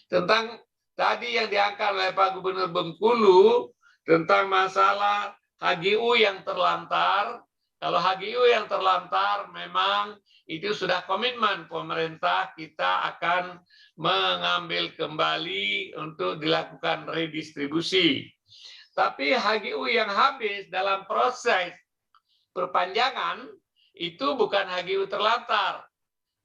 Tentang tadi yang diangkat oleh Pak Gubernur Bengkulu, tentang masalah HGU yang terlantar. Kalau HGU yang terlantar memang itu sudah komitmen pemerintah, kita akan mengambil kembali untuk dilakukan redistribusi. Tapi HGU yang habis dalam proses perpanjangan itu bukan HGU terlantar.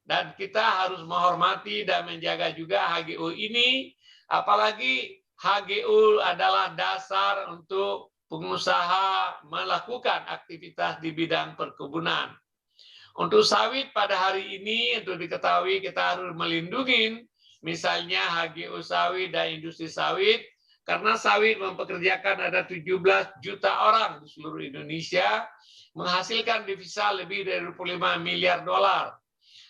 Dan kita harus menghormati dan menjaga juga HGU ini, apalagi HGU adalah dasar untuk pengusaha melakukan aktivitas di bidang perkebunan. Untuk sawit pada hari ini, untuk diketahui kita harus melindungi misalnya HGU sawit dan industri sawit, karena sawit mempekerjakan ada 17 juta orang di seluruh Indonesia, menghasilkan devisa lebih dari 25 miliar dolar.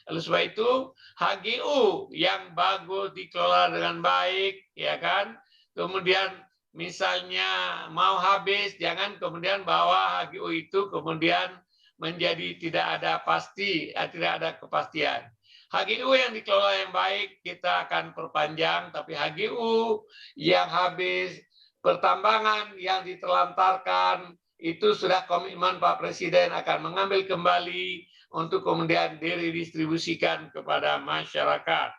Oleh sebab itu, HGU yang bagus dikelola dengan baik, ya kan? Kemudian misalnya mau habis, jangan kemudian bawa HGU itu kemudian menjadi tidak ada pasti, tidak ada kepastian. HGU yang dikelola yang baik kita akan perpanjang, tapi HGU yang habis, pertambangan yang ditelantarkan, itu sudah komitmen Pak Presiden akan mengambil kembali untuk kemudian diredistribusikan kepada masyarakat.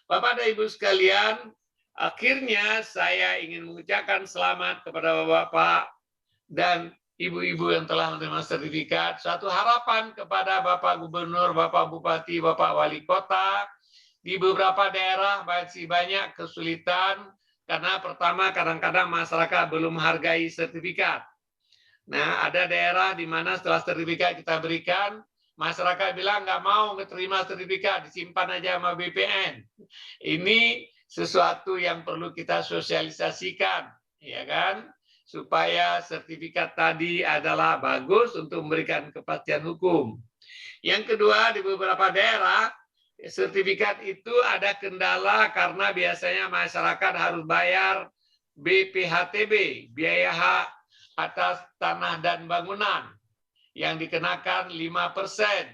Bapak dan Ibu sekalian, akhirnya saya ingin mengucapkan selamat kepada Bapak dan Ibu-ibu yang telah menerima sertifikat. Suatu harapan kepada Bapak Gubernur, Bapak Bupati, Bapak Wali Kota. Di beberapa daerah masih banyak kesulitan karena pertama kadang-kadang masyarakat belum menghargai sertifikat. Nah, ada daerah di mana setelah sertifikat kita berikan, masyarakat bilang nggak mau terima sertifikat, disimpan aja sama BPN. Ini sesuatu yang perlu kita sosialisasikan, ya kan? Supaya sertifikat tadi adalah bagus untuk memberikan kepastian hukum. Yang kedua, di beberapa daerah, sertifikat itu ada kendala karena biasanya masyarakat harus bayar BPHTB, biaya hak atas tanah dan bangunan, yang dikenakan 5%.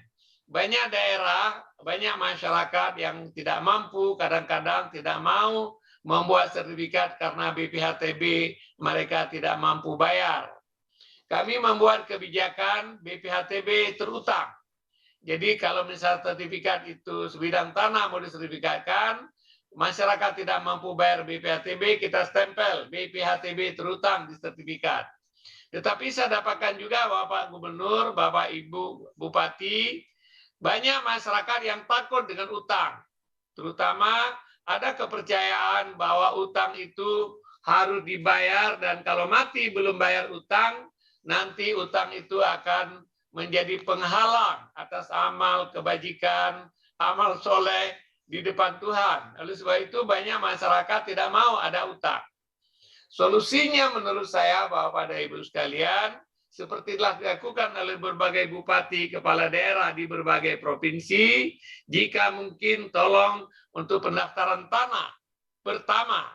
Banyak daerah, banyak masyarakat yang tidak mampu, kadang-kadang tidak mau membuat sertifikat karena BPHTB mereka tidak mampu bayar. Kami membuat kebijakan BPHTB terutang. Jadi kalau misalnya sertifikat itu sebidang tanah mau disertifikatkan, masyarakat tidak mampu bayar BPHTB, kita stempel BPHTB terutang di sertifikat. Tetapi saya dapatkan juga Bapak Gubernur, Bapak Ibu Bupati, banyak masyarakat yang takut dengan utang. Terutama ada kepercayaan bahwa utang itu harus dibayar dan kalau mati belum bayar utang, nanti utang itu akan menjadi penghalang atas amal kebajikan, amal soleh di depan Tuhan. Oleh sebab itu banyak masyarakat tidak mau ada utang. Solusinya menurut saya Bapak dan Ibu sekalian, seperti telah dilakukan oleh berbagai bupati, kepala daerah di berbagai provinsi, jika mungkin tolong untuk pendaftaran tanah pertama,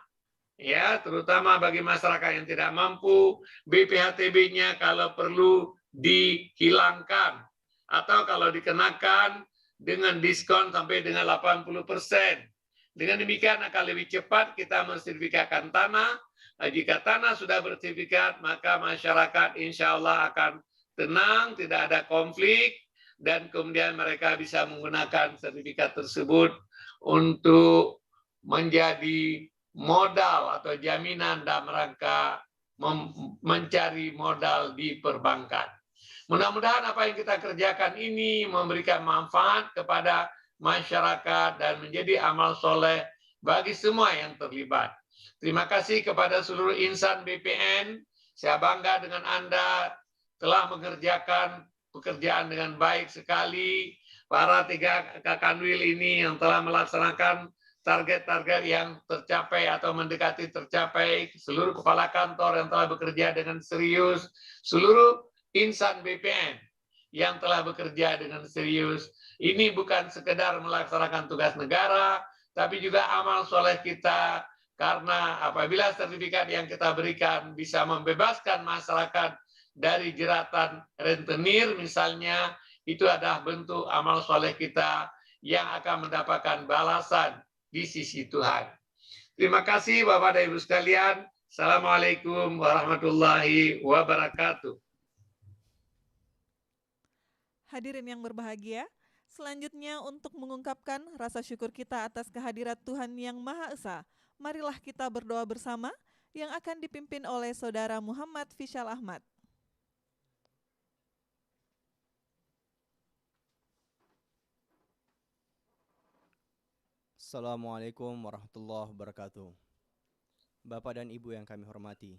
ya terutama bagi masyarakat yang tidak mampu, BPHTB-nya kalau perlu dihilangkan, atau kalau dikenakan dengan diskon sampai dengan 80%. Dengan demikian akan lebih cepat kita mensertifikatkan tanah. Jika tanah sudah bersertifikat, maka masyarakat insya Allah akan tenang, tidak ada konflik, dan kemudian mereka bisa menggunakan sertifikat tersebut untuk menjadi modal atau jaminan dalam rangka mencari modal di perbankan. Mudah-mudahan apa yang kita kerjakan ini memberikan manfaat kepada masyarakat dan menjadi amal soleh bagi semua yang terlibat. Terima kasih kepada seluruh insan BPN. Saya bangga dengan Anda telah mengerjakan pekerjaan dengan baik sekali. Para 3 Kakanwil ini yang telah melaksanakan target-target yang tercapai atau mendekati tercapai. Seluruh kepala kantor yang telah bekerja dengan serius. Seluruh insan BPN yang telah bekerja dengan serius. Ini bukan sekedar melaksanakan tugas negara, tapi juga amal soleh kita. Karena apabila sertifikat yang kita berikan bisa membebaskan masyarakat dari jeratan rentenir misalnya, itu adalah bentuk amal soleh kita yang akan mendapatkan balasan di sisi Tuhan. Terima kasih Bapak dan Ibu sekalian. Assalamualaikum warahmatullahi wabarakatuh. Hadirin yang berbahagia, selanjutnya untuk mengungkapkan rasa syukur kita atas kehadirat Tuhan yang Maha Esa, marilah kita berdoa bersama yang akan dipimpin oleh Saudara Muhammad Fishal Ahmad. Assalamualaikum warahmatullahi wabarakatuh. Bapak dan Ibu yang kami hormati,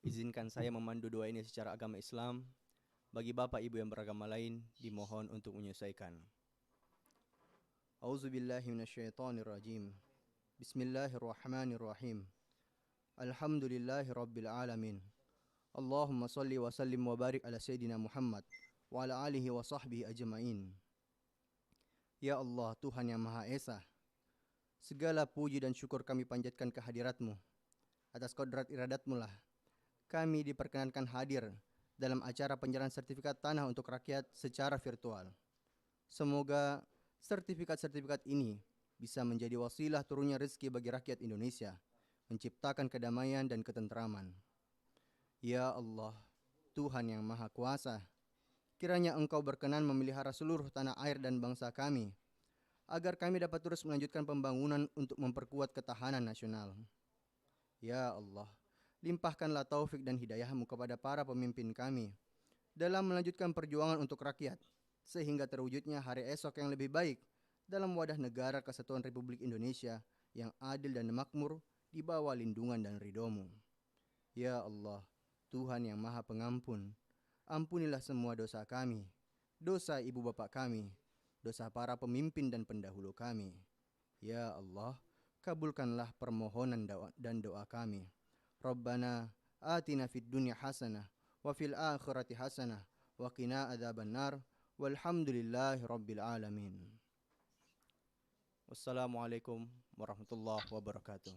izinkan saya memandu doa ini secara agama Islam. Bagi Bapak Ibu yang beragama lain, dimohon untuk menyesuaikan. Auzubillahi minasyaitonirrajim. Bismillahirrahmanirrahim. Alhamdulillahi rabbil alamin. Allahumma salli wa sallim wa barik ala Sayyidina Muhammad wa ala alihi wa sahbihi ajma'in. Ya Allah, Tuhan yang Maha Esa, segala puji dan syukur kami panjatkan kehadirat-Mu. Atas kodrat iradat-Mu lah kami diperkenankan hadir dalam acara penyerahan sertifikat tanah untuk rakyat secara virtual. Semoga sertifikat-sertifikat ini bisa menjadi wasilah turunnya rezeki bagi rakyat Indonesia, menciptakan kedamaian dan ketentraman. Ya Allah, Tuhan yang Maha Kuasa, kiranya Engkau berkenan memelihara seluruh tanah air dan bangsa kami, agar kami dapat terus melanjutkan pembangunan untuk memperkuat ketahanan nasional. Ya Allah, limpahkanlah taufik dan hidayah-Mu kepada para pemimpin kami dalam melanjutkan perjuangan untuk rakyat, sehingga terwujudnya hari esok yang lebih baik dalam wadah negara kesatuan Republik Indonesia yang adil dan makmur di bawah lindungan dan ridho-Mu. Ya Allah, Tuhan yang Maha Pengampun, ampunilah semua dosa kami, dosa ibu bapak kami, dosa para pemimpin dan pendahulu kami. Ya Allah, kabulkanlah permohonan dan doa kami. Rabbana atina fid dunya hasanah wa fil akhirati hasanah wa qina adzabannar walhamdulillahi rabbil alamin. Wassalamualaikum warahmatullahi wabarakatuh.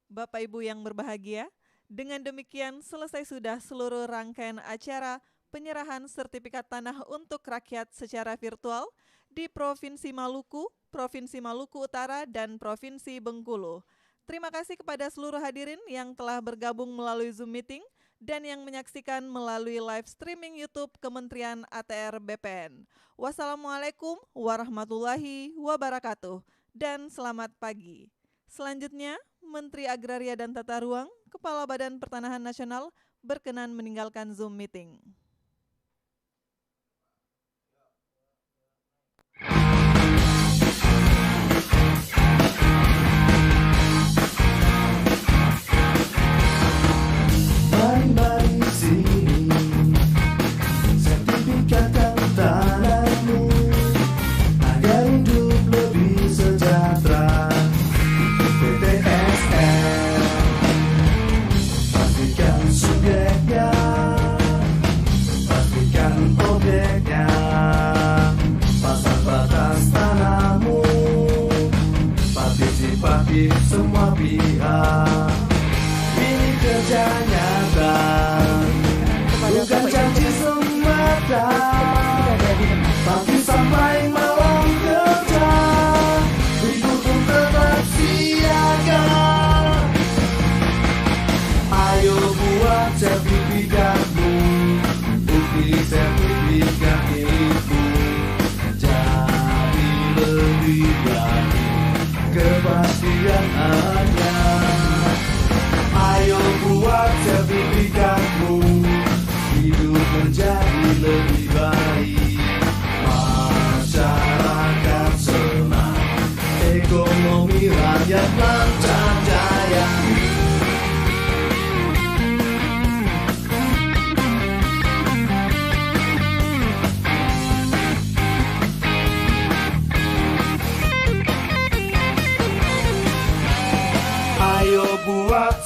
Bapak Ibu yang berbahagia, dengan demikian selesai sudah seluruh rangkaian acara penyerahan sertifikat tanah untuk rakyat secara virtual di Provinsi Maluku, Provinsi Maluku Utara, dan Provinsi Bengkulu. Terima kasih kepada seluruh hadirin yang telah bergabung melalui Zoom meeting dan yang menyaksikan melalui live streaming YouTube Kementerian ATR BPN. Wassalamualaikum warahmatullahi wabarakatuh dan selamat pagi. Selanjutnya, Menteri Agraria dan Tata Ruang, Kepala Badan Pertanahan Nasional berkenan meninggalkan Zoom meeting. Mari-mari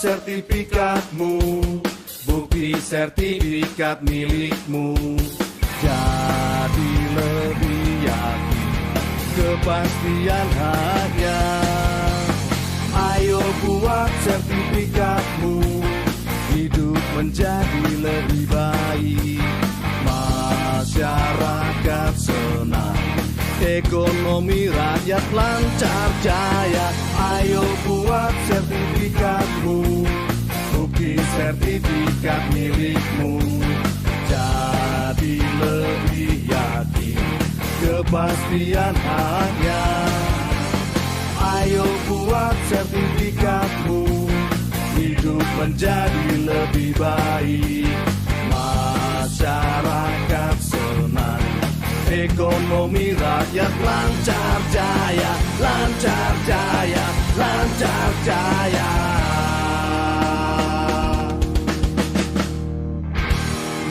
sertifikatmu, bukti sertifikat milikmu. Jadi lebih yakin kepastian haknya. Ayo buat sertifikatmu, hidup menjadi lebih baik. Masyarakat senang, ekonomi rakyat lancar jaya. Ayo buat sertifikatmu, bukti sertifikat milikmu. Jadi lebih yakin kepastian haknya. Ayo buat sertifikatmu, hidup menjadi lebih baik. Masyarakat senang, ekonomi rakyat lancar jaya, lancar jaya, lancar jaya.